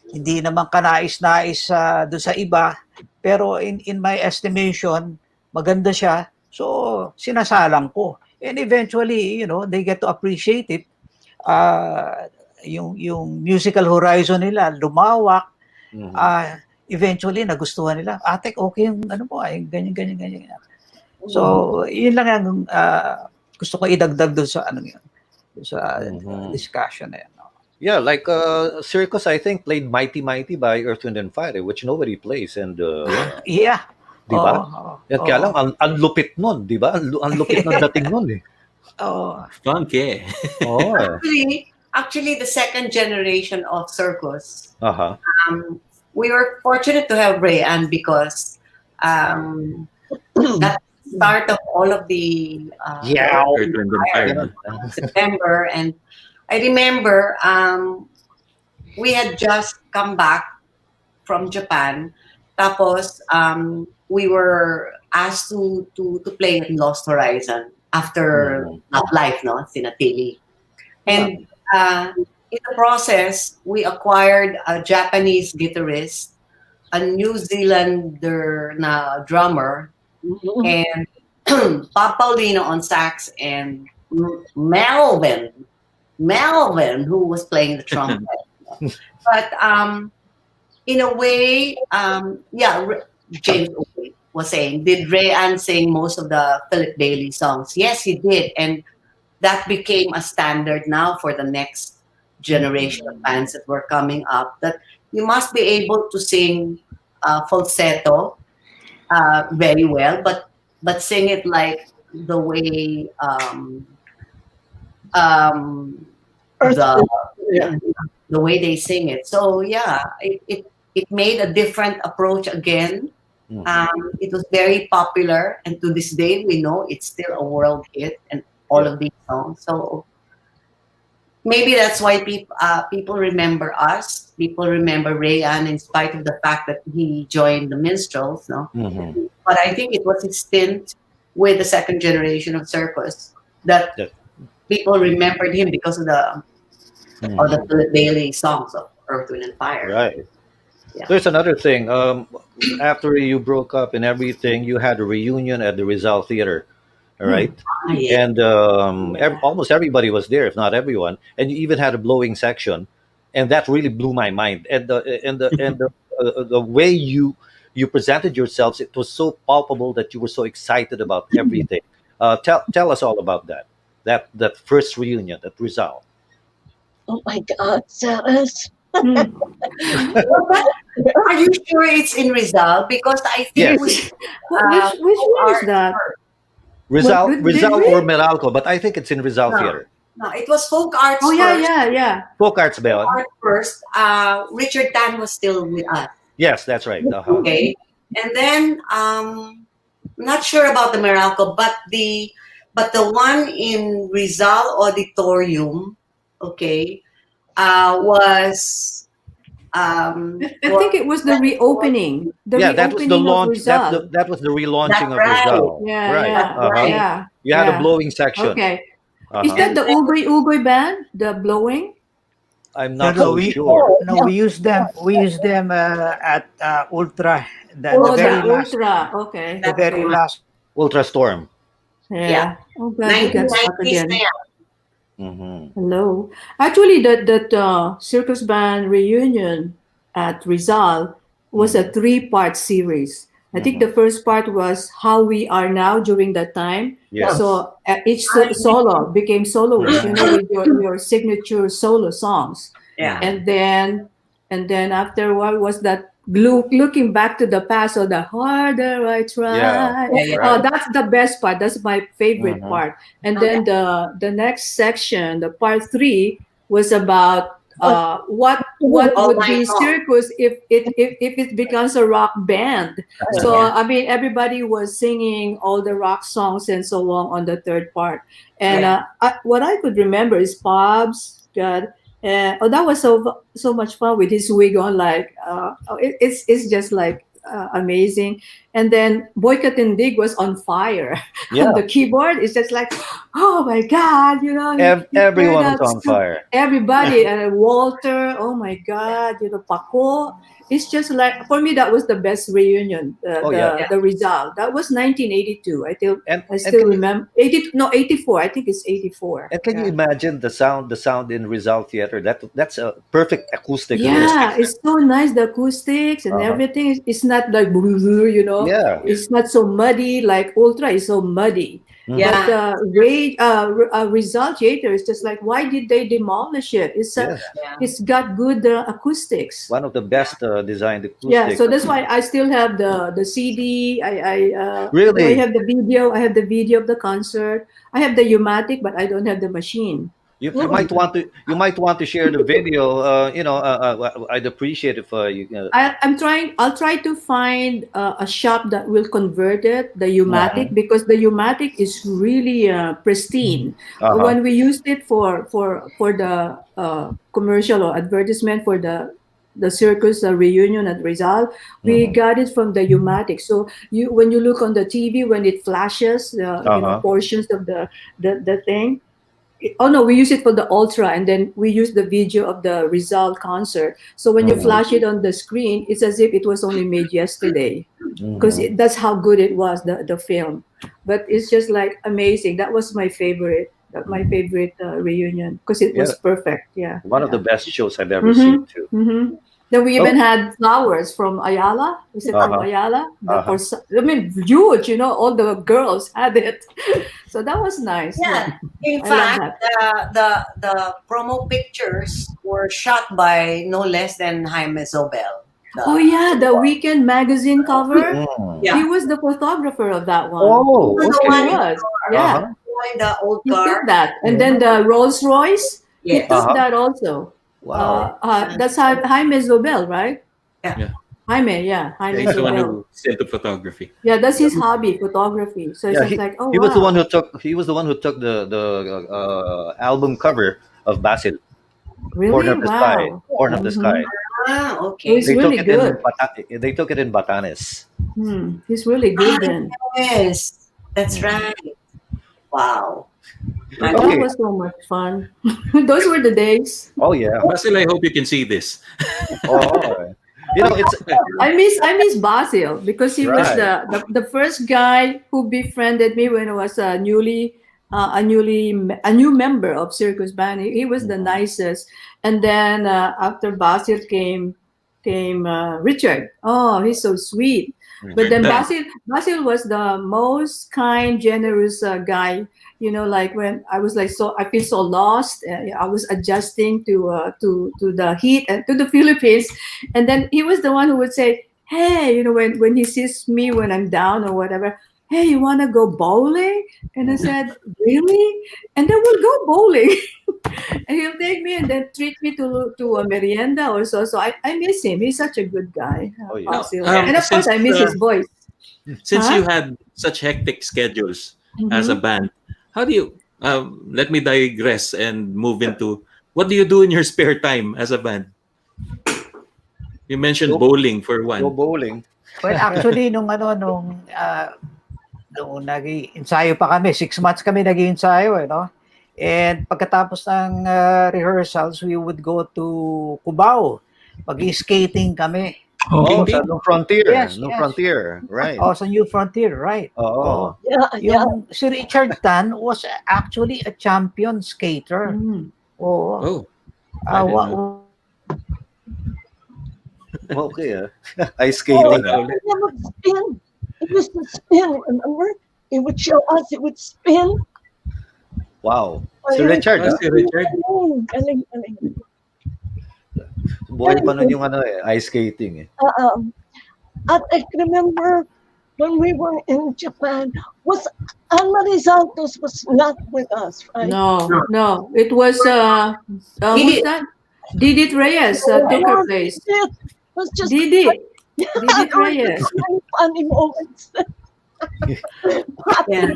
hindi naman kanais-nais doon sa iba, pero in my estimation, maganda siya. So, sinasalang ko. And eventually, they get to appreciate it. Yung musical horizon nila lumawak. Eventually, nagustuhan nila. Atek, okay yung ano mo, ganyan. So, yun lang ang gusto ko idagdag doon sa ano yun, sa discussion na yan. Yeah, like Circus, I think, played Mighty Mighty by Earth, Wind and Fire, which nobody plays. And yeah. Di ba? Kaya lang, ang lupit nun, di ba? Ang lupit ng dating nun eh. Funky. Actually, the second generation of Circus, we were fortunate to have Rayanne because that start of all of the Earth, Wind and Fire. September, and I remember we had just come back from Japan. Tapos we were asked to play in Lost Horizon after Not Life, no? Sina Tillie. And in the process, we acquired a Japanese guitarist, a New Zealander na drummer, and Bob Paulino on sax, and Melvin, who was playing the trumpet. But in a way, James was saying, did Rayanne sing most of the Philip Bailey songs? Yes, he did. And that became a standard now for the next generation of bands that were coming up, that you must be able to sing falsetto very well, but sing it like the way the way they sing it. So it made a different approach again. It was very popular, and to this day we know it's still a world hit, and all of these songs. So maybe that's why people remember us. People remember Rayanne in spite of the fact that he joined the Minstrels, no? But I think it was his stint with the second generation of Circus that people remembered him because of the Philip Bailey songs of Earth, Wind and Fire. Right. Yeah. There's another thing. After you broke up and everything, you had a reunion at the Rizal Theater, all right? And almost everybody was there, if not everyone. And you even had a blowing section, and that really blew my mind. And the way you presented yourselves, it was so palpable that you were so excited about everything. Tell us all about that first reunion at Rizal. Oh my God, Ceres. Are you sure it's in Rizal? Because I think Yes. Which one is that? Rizal Did we? or Meralco, but I think it's in Rizal Theater. No, it was folk arts Oh first. yeah. Folk Arts ba yun? Art first. Richard Tan was still with us. Yes, that's right. Okay. And then I'm not sure about the Meralco, but the one in Rizal Auditorium, okay, was I think it was the reopening. That was the reopening of launch. Rizal. That was the relaunching of That's right. Rizal. Right. Yeah. You had a blowing section. Okay. Is that the Ugoy band? The blowing? I'm not so sure. No, we use them. We use them at Ultra. The very last. Ultra. Okay. The very last. Ultra Storm. Yeah. Oh God, you got stuck 1990s again. na yan. Hello. Actually, that circus band reunion at Rizal was a 3-part series. I think the first part was how we are now during that time. Yes. So each solo became soloist, with your signature solo songs. Yeah. And then after what was that looking back to the past, so the harder I try. Yeah, Oh, right. that's the best part. That's my favorite Mhm. part. And then the next section, the part 3, was about what Oh would my be God. circus if it becomes a rock band. So Yeah. I mean, everybody was singing all the rock songs and so on the third part. And Yeah. what I could remember is Bob's God. Oh, that was so much fun with his wig on. Like, it's just like amazing. And then Boycott and Dig was on fire on Yeah, the keyboard. It's just like, oh my God, he turned everyone was out on fire. everybody, and Walter. Oh my God, Paco. It's just like, for me, that was the best reunion. Oh yeah, The result that was 1982. I and still remember 84. I think it's 84. can you Yeah. imagine the sound in Rizal Theater? That's a perfect acoustic list. Yeah, it's so nice, the acoustics and Uh-huh. everything. It's not like Yeah. it's not so muddy like Ultra is so muddy. Mhm. But Yeah. Result Theater is just like, why did they demolish it? Yes, Yeah. It's got good acoustics. one of the best designed Yeah, acoustic. so that's why I still have the CD. I Really, have the video. I have the video of the concert. I have the Umatic, but I don't have the machine. you might want to share the video. I'd appreciate if you. I'm trying. I'll try to find a shop that will convert it, the Umatic, Mhm. because the Umatic is really pristine. Uh-huh. When we used it for the commercial or advertisement for the circus reunion at Rizal, we Mhm. got it from the Umatic. So when you look on the TV, when it flashes, Uh-huh. portions of the thing. Oh no, we use it for the ultra, and then we use the video of the result concert. So when you Mhm. flash it on the screen, it's as if it was only made yesterday, because Mhm. that's how good it was, the film. But it's just like amazing. That was my favorite, reunion, because it Yeah, was perfect. Yeah, one of the yeah. best shows I've ever seen Mm-hmm. too. Mm-hmm. Then we even Oh, had flowers from Ayala. Is it from uh-huh. Ayala? Uh-huh. I mean, huge. All the girls had it, so that was nice. Yeah. Yeah, In I love fact, that. the promo pictures were shot by no less than Jaime Zobel. Oh yeah, the Weekend magazine cover. Mm. He Yeah. was the photographer of that one. He Oh, was the He one okay. in was. Uh-huh. Yeah, the old he car. took that, and Mhm. then the Rolls Royce. He took Yes. Uh-huh. that also. Wow. That's Jaime Zobel, right? Yeah. Yeah, Jaime, yeah, Yeah, Jaime he's the one Zobel. who is into photography. Yeah, that's his hobby, photography. So it's yeah. just like, oh He was the one wow, who took the album cover of Basil, Horn really? of the Sky. Wow. Horn of the Mm-hmm. Sky. Ah, So he's okay. They took really it in good. They took it in Batanes. He's really Ah, good then. yes. That's Mhm. right. Wow. So And that Okay. was so much fun. Those were the days. Oh yeah. Basil, I hope you can see this. Oh, it's I miss Basil because he was right. the first guy who befriended me when I was a new member of Circus Band. He was the Mhm. nicest. And then after Basil came Richard. Oh, he's so sweet. But Mhm. then That Basil was the most kind, generous guy. Like when I was like, so I feel so lost. I was adjusting to the heat and to the Philippines, and then he was the one who would say, "Hey, when he sees me when I'm down or whatever, hey, you want to go bowling?" And I Mhm. said, "Really?" And then we'll go bowling. And he'll take me and then treat me to a merienda or so. So I miss him. He's such a good guy, Oh yeah. now, Basil. And of course, since I miss his voice. since Huh? you had such hectic schedules as a Mm-hmm. band, how do you? Let me digress and move into what do you do in your spare time as a band? You mentioned Go bowling for go one. bowling. Well, actually, nung nag-ensayo pa kami, 6 months kami nag-ensayo, no? And pagkatapos ng rehearsals, we would go to Cubao. Mag-skating kami. Oh, sa Skating. New Frontier. Yes, New yes. Frontier. Right. Oh, sa New Frontier, right. Oh. Oh. Yeah, yeah. Yung si Richard Tan was actually a champion skater. Mm. Oo. Oh, I didn't know. Okay. Ice Oh, skating. Wala and ulit. it would spin. It used to spin, remember? It would show us, it would spin. Wow. Oh, Si yeah. Richard. Si Richard. Galing, galing. Buhay pa nun yung ice skating eh. I remember when we were in Japan, was Anne-Marie Santos was not with us, right? No. It was who's that? Didit Reyes took her place. It was just Didit There were Reyes. so many funny moments. Yeah.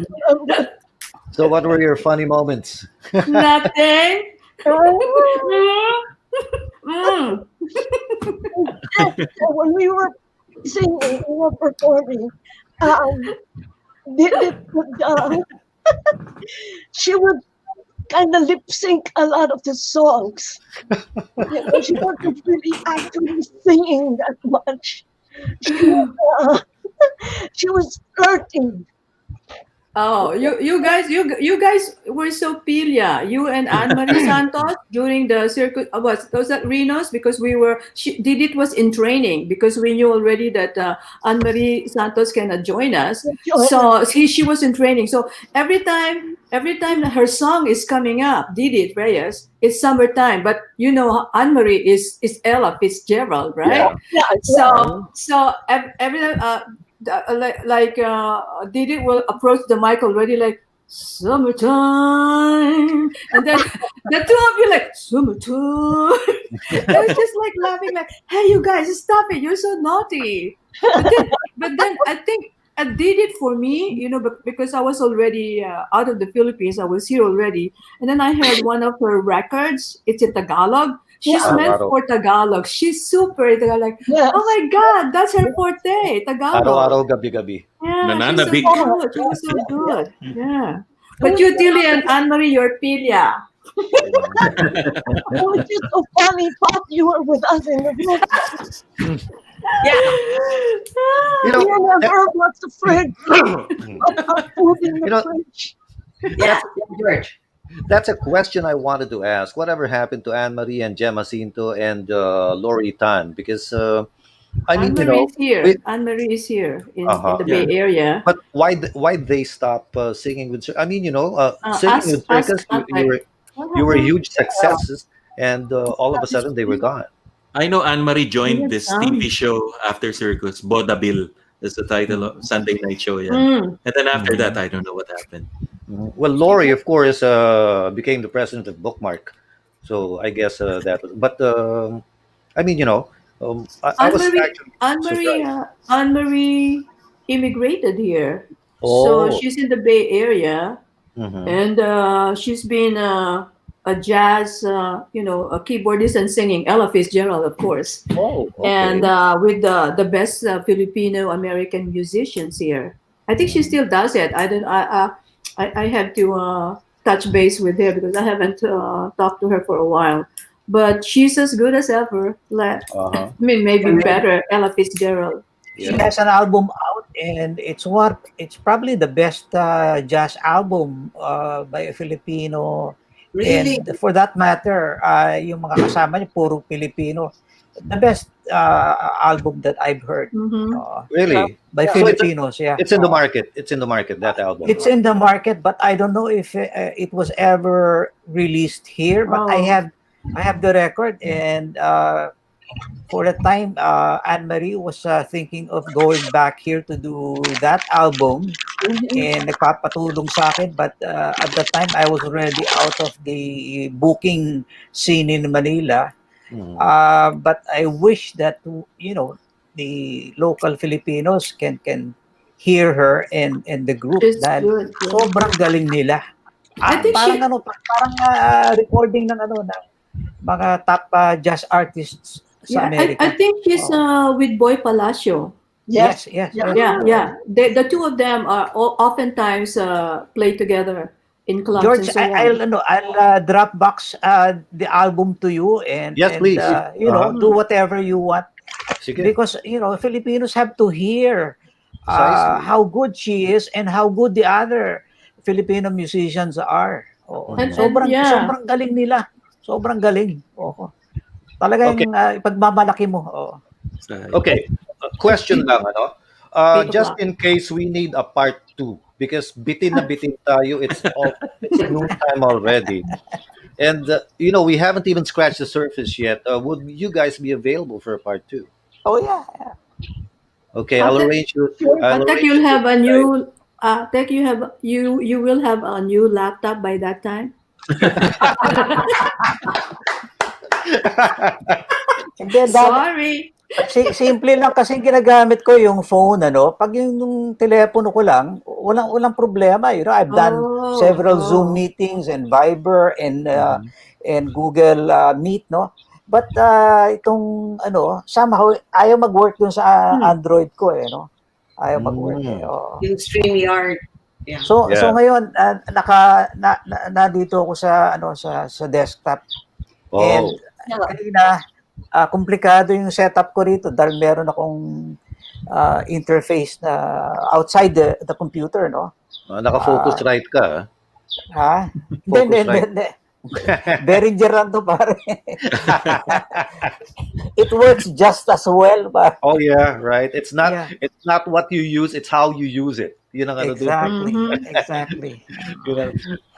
So what were your funny moments? Nothing. Mm. When we were singing, we were performing, she would kind of lip sync a lot of the songs. She wasn't really actually singing that much. She was flirting. Oh, you guys were so pilia. You and Anne-Marie Santos during the circuit. Was that Reno's? Because Didit was in training because we knew already that Anne-Marie Santos cannot join us. So she was in training. So every time her song is coming up, Didit Reyes, it's summertime. But you know, Anne-Marie is Ella Fitzgerald, right? Yeah. So every time. Didi will approach the mic already like summertime, and then the two of you like summertime. I was just like laughing, like, "Hey, you guys, stop it! You're so naughty." But then I think I did it for me, because I was already out of the Philippines. I was here already, and then I heard one of her records. It's in Tagalog. She's meant for Tagalog. She's super Tagalog. Yes. Oh my God, that's her forte, Tagalog. Araw-araw, gabi-gabi. Yeah, Nananabik. she was so good. Yeah. But you, Tillie and Anne-Marie, you're pilia. It was just so funny. Pop, you were with us in the room. You know, You never was afraid of food in the fridge. Yeah, George. That's a question I wanted to ask. Whatever happened to Anne-Marie and Gemma Cinto and Lori Tan? Because I mean, Anne-Marie is here. we- Anne-Marie is here in the Yeah. Bay Area. but why they stop singing with? I mean, singing with Circus, you were huge successes, and all of a sudden they were gone. I know Anne-Marie joined Yes, this TV show after Circus, Boda Bill. That's the title of Sunday night show. Yeah. Mm. And then after that, I don't know what happened. Well, Lori, of course, became the president of Bookmark, so I guess that. But I mean, I was actually surprised. Anne-Marie immigrated here. Oh. So she's in the Bay Area, Mhm. and she's been a jazz, a keyboardist and singing. Ella Fitzgerald, of course, Oh, okay. and with the best Filipino American musicians here. I think she still does it. I don't. I have to touch base with her because I haven't talked to her for a while. But she's as good as ever. Uh-huh. I mean, maybe better. Ella Fitzgerald. She has an album out, and it's probably the best jazz album by a Filipino. Really? And for that matter, yung mga kasama niya, puro Filipino. The best album that I've heard. Mhm. Really? By So Filipinos, yeah. It's in the market. It's in the market, that album. It's in the market, but I don't know if it was ever released here. But I have the record, and for the time, Anne-Marie was thinking of going back here to do that album, and nagpapatulong sa akin. But at the time, I was already out of the booking scene in Manila. But I wish that the local Filipinos can hear her and the group. It's Dahil good. sobrang galing nila. I think Parang recording ng mga top jazz artists sa America. I think she's with Boy Palacio. Yes. Yeah. The two of them are oftentimes play together in clubs. George, and so on. I'll Dropbox the album to you, and Yes, please. do whatever you want, Sige. because Filipinos have to hear Precisely. how good she is and how good the other Filipino musicians are. And Sobrang galing nila. Sobrang galing. Talagang ipagmamalaki mo. Okay. Question lang, just in case we need a part 2, because bitin na bitin tayo, it's noontime already. And we haven't even scratched the surface yet. Would you guys be available for a part two? Oh yeah. Okay, I I'll think arrange you. Sure. I'll I think arrange you'll you with have a you guys. new. Think you will have a new laptop by that time. And then Sorry. simple lang kasi ginagamit ko yung phone, ano. Pag yung telepono ko lang, walang problema. I've done several Zoom meetings and Viber Mhm. and Google Meet, no. But itong somehow ayaw mag-work dun sa Android ko no. Ayaw mag-work Mm. Oo. Yung StreamYard. Yeah. So Yeah. ngayon na dito ako sa desktop. And Oh, kanina komplikado yung setup ko rito dahil meron akong interface na outside the computer, no? naka-focus right ka. Ha? Focus right. Hindi. Behringer lang to, pare. It works just as well, pare. Oh yeah, right. It's not. Yeah. It's not what you use. It's how you use it. Yun ang ano dun. Exactly.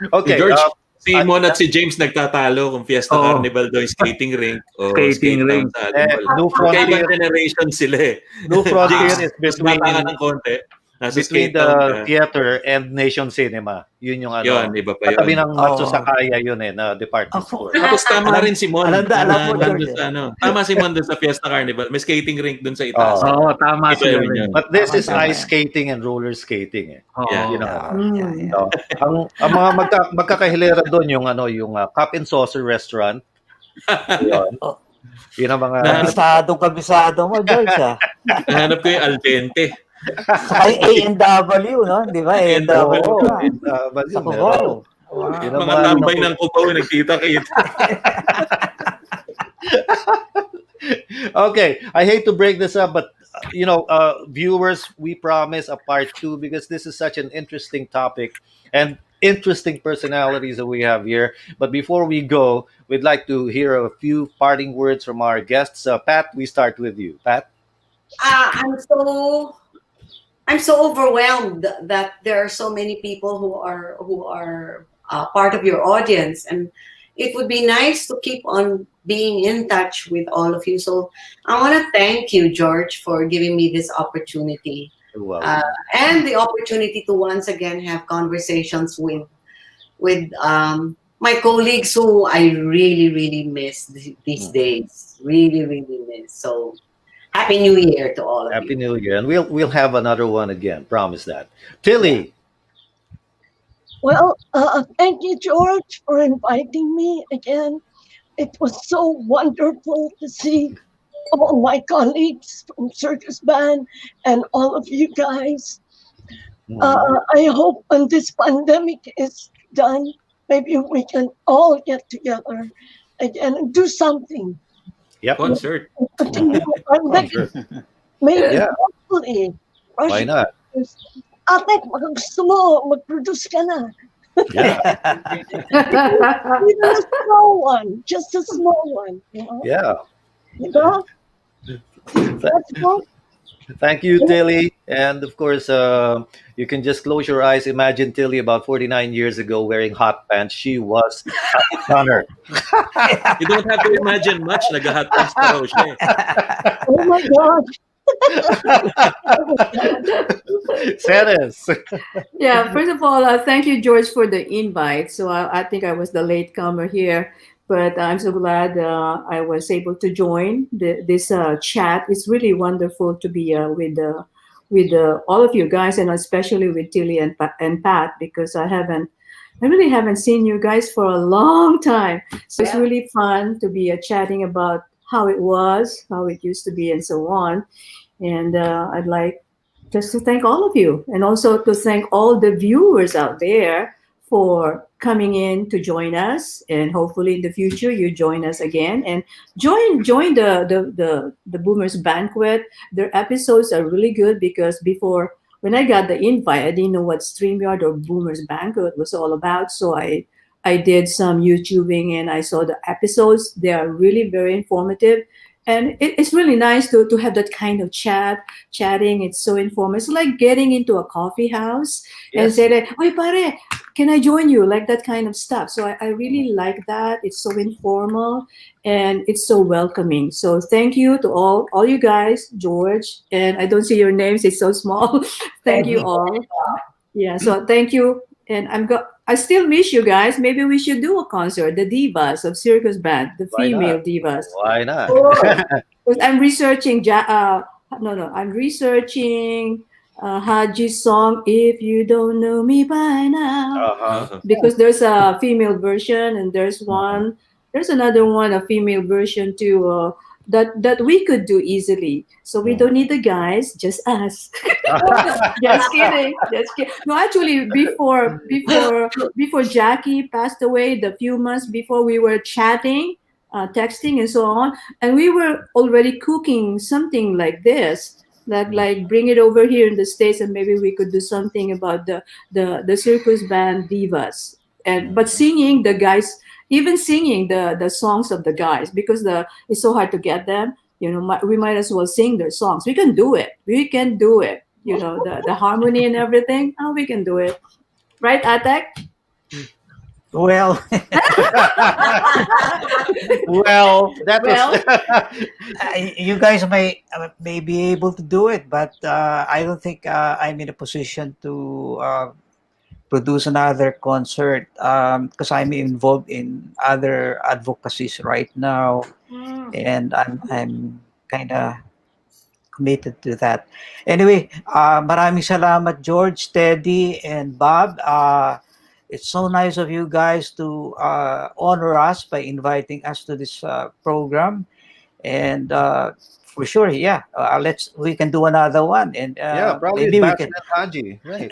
Okay, George, si Mon at si James nagtatalo kung Fiesta Oo. Carnival daw yung skating rink o Skating skate rink. town sa Alibol. New Frontier. Magkaibang generation sila eh. New Frontier James, is mas bata ka between ng konti. Nasa between skate town the ka. theater and Nation Cinema. Yun yung Yun, iba pa Katabi yun. ng Matsusakaya yun na department store. Tapos tama rin si Mon. alam mo, Nandun George, sa Tama si Mon dun sa Fiesta Carnival. May skating rink dun sa itaas. Oo, tama Iba sila yun rin. yun. But this is Tama. ice skating and roller skating. Oo. Yeah. Yun ang Yeah. So, ang mga magkakahilera doon yung Cup and Saucer Restaurant. Yun. Oh. Yun ang mga Kabisado mo, George, ha? Nahanap ko yung Al Dente. Saka yung A&W, no? Di ba? A&W Oo, pa. yun, Sa meron. Cubao. Yun ang Mga tambay ng Cubao nagkita-kita. Okay, I hate to break this up, but viewers, we promise a part two because this is such an interesting topic and interesting personalities that we have here. But before we go, we'd like to hear a few parting words from our guests. Pat, we start with you. Pat? I'm so overwhelmed that there are so many people who are part of your audience, and it would be nice to keep on being in touch with all of you. So I want to thank you, George, for giving me this opportunity You're welcome. and the opportunity to once again have conversations with my colleagues who I really, really miss these days. Really, really miss. So Happy New Year to all of Happy you. New Year, and we'll have another one again. Promise that. Tillie. Well, thank you, George, for inviting me again. It was so wonderful to see all my colleagues from Circus Band and all of you guys. I hope when this pandemic is done, maybe we can all get together again and do something. Yep. Concert. Concert. Maybe Yeah. hopefully. Why not? Atek, baka gusto mo, mag-produce ka na. Yeah. Even a small one, just a small one. Yeah. Diba? That's all. Thank you, Tillie. And of course, you can just close your eyes. Imagine Tillie about 49 years ago wearing hot pants. She was a stunner. You don't have to imagine much. Nag-hot pants pa raw siya eh. Oh my God. Ceres. Yeah, first of all, thank you, George, for the invite. So I think I was the latecomer here, but I'm so glad I was able to join this chat. It's really wonderful to be with all of you guys, and especially with Tillie and Pat, because I really haven't seen you guys for a long time. So it's really fun to be chatting about how it was, how it used to be, and so on. And I'd like just to thank all of you, and also to thank all the viewers out there for coming in to join us. And hopefully in the future you join us again and join the Boomers Banquet. Their episodes are really good, because before, when I got the invite, I didn't know what StreamYard or Boomers Banquet was all about. So I did some YouTubing and I saw the episodes. They are really very informative. and it's really nice to have that kind of chatting. It's so informal. It's like getting into a coffee house and Yes. say that, "Oy, pare, can I join you?" Like that kind of stuff. So I really like that. It's so informal and it's so welcoming. So thank you to all you guys, George, and I don't see your names. It's so small. Thank you all. Yeah. So thank you, and I still wish you guys. Maybe we should do a concert, the divas of Circus Band, the Why not? female divas. Why not? Sure. Because I'm researching. No, I'm researching Haji's song. If you don't know me by now, Uh-huh. because there's a female version and there's another one, a female version too, that we could do easily, so we don't need the guys, just us. Just kidding. No, actually, before Jackie passed away, the few months before, we were chatting, texting and so on, and we were already cooking something like this, like bring it over here in the States, and maybe we could do something about the circus band divas, and but singing the guys, even singing the songs of the guys, because the it's so hard to get them. We might as well sing their songs. We can do it. We can do it. The harmony and everything. Oh, we can do it, right, Atek? Well, Well, that Well, was. you guys may be able to do it, but I don't think I'm in a position to produce another concert because I'm involved in other advocacies right now, and I'm kind of committed to that. Anyway, maraming salamat, George, Teddy, and Bob. It's so nice of you guys to honor us by inviting us to this program, and for sure, yeah, we can do another one, and Yeah, probably with maybe we Basil can, and Haji, right?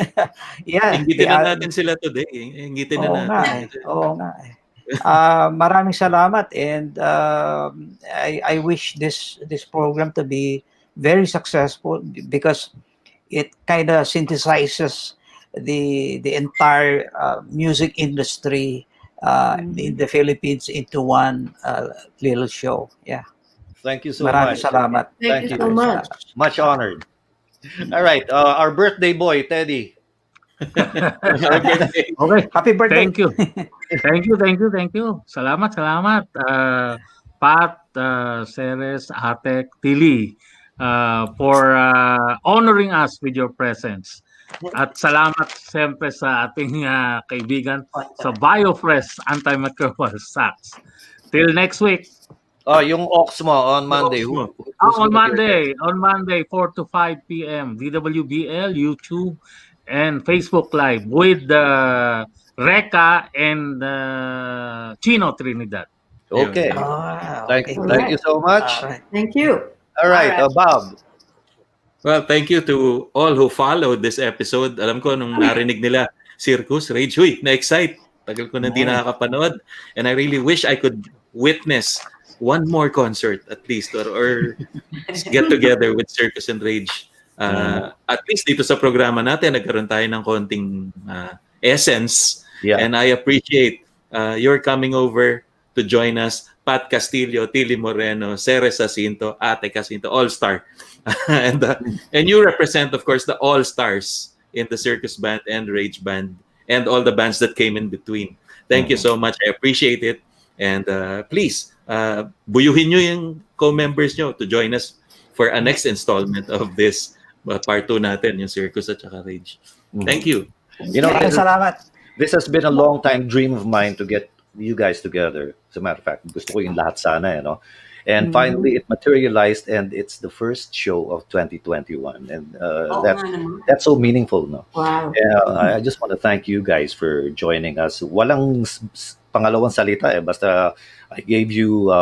yeah, Inggitin na natin sila today. Inggitin na oo nga natin. oo nga maraming salamat, and I wish this program to be very successful because it kind of synthesizes the entire music industry in the Philippines into one little show. Yeah, Thank you so maraming much. salamat. thank you Thank so you. Maraming much. salamat. Much honored. All right, our birthday boy, Teddy. Happy birthday. Okay. Happy birthday. Thank you. Thank you. Salamat. Pat, Ceres, Atek, Tillie, for honoring us with your presence. At salamat siyempre sa ating kaibigan sa BioFresh Antimicrobial Sacks. Till next week. Oh, yung Ox mo on Monday. Ox mo. Who's On gonna be our guest? Monday, 4 to 5 p.m. DWBL, YouTube, and Facebook Live with Reka and Chino Trinidad. Okay. Thank Okay, thank you so much. all right. Thank you. All right, All right. Bob. Well, thank you to all who followed this episode. Alam ko, nung narinig nila Circus, Rage, huy, na-excite. Tagal ko na di nakakapanood. And I really wish I could witness one more concert at least, or get together with Circus and Rage. At least dito sa programa natin, nagkaroon tayo ng konting essence. Yeah. And I appreciate your coming over to join us. Pat Castillo, Tillie Moreno, Ceres Jacinto, Atek Jacinto, all-star. and you represent, of course, the all-stars in the Circus Band and Rage Band and all the bands that came in between. Thank you so much. I appreciate it. And please, buyuhin nyo yung co-members nyo to join us for a next installment of this part 2 natin, yung Circus at saka Rage. Thank you. You know, Maraming salamat. this has been a long time dream of mine to get you guys together. As a matter of fact, gusto ko yung lahat sana, And finally, it materialized, and it's the first show of 2021, and that's so meaningful, no? Wow. I just want to thank you guys for joining us. Walang pangalawang salita, basta I gave you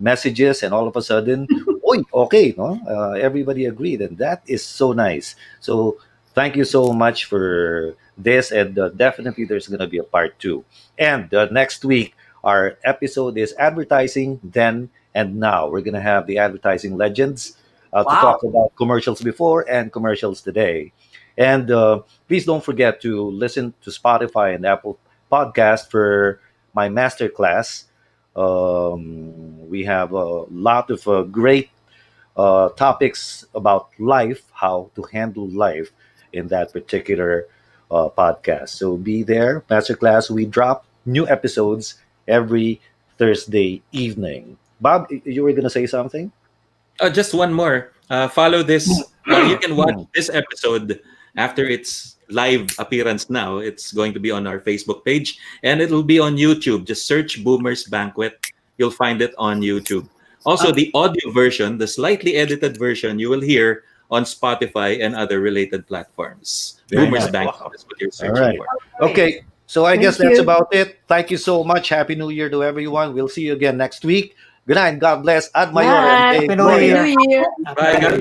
messages, and all of a sudden, oy, okay, no? Everybody agreed, and that is so nice. So thank you so much for this, and definitely there's going to be a part 2. And next week, our episode is advertising then and now. We're going to have the advertising legends to talk about commercials before and commercials today. And please don't forget to listen to Spotify and Apple Podcast for my master class. We have a lot of great topics about life, how to handle life in that particular podcast. So be there, Masterclass. We drop new episodes every Thursday evening. Bob, you were going to say something? Just one more. Follow this. You can watch this episode after its live appearance now. It's going to be on our Facebook page and it'll be on YouTube. Just search Boomers Banquet. You'll find it on YouTube. Also, the audio version, the slightly edited version, you will hear on Spotify and other related platforms. Very Boomers nice. Banquet Wow. is what you're All searching right. for. Okay. So I guess Thank that's you. about it. Thank you so much. Happy New Year to everyone. We'll see you again next week. Good night. God bless. Ad Mayor and Bye. Dave Happy New Happy Gloria. Year. New Year. Bye, God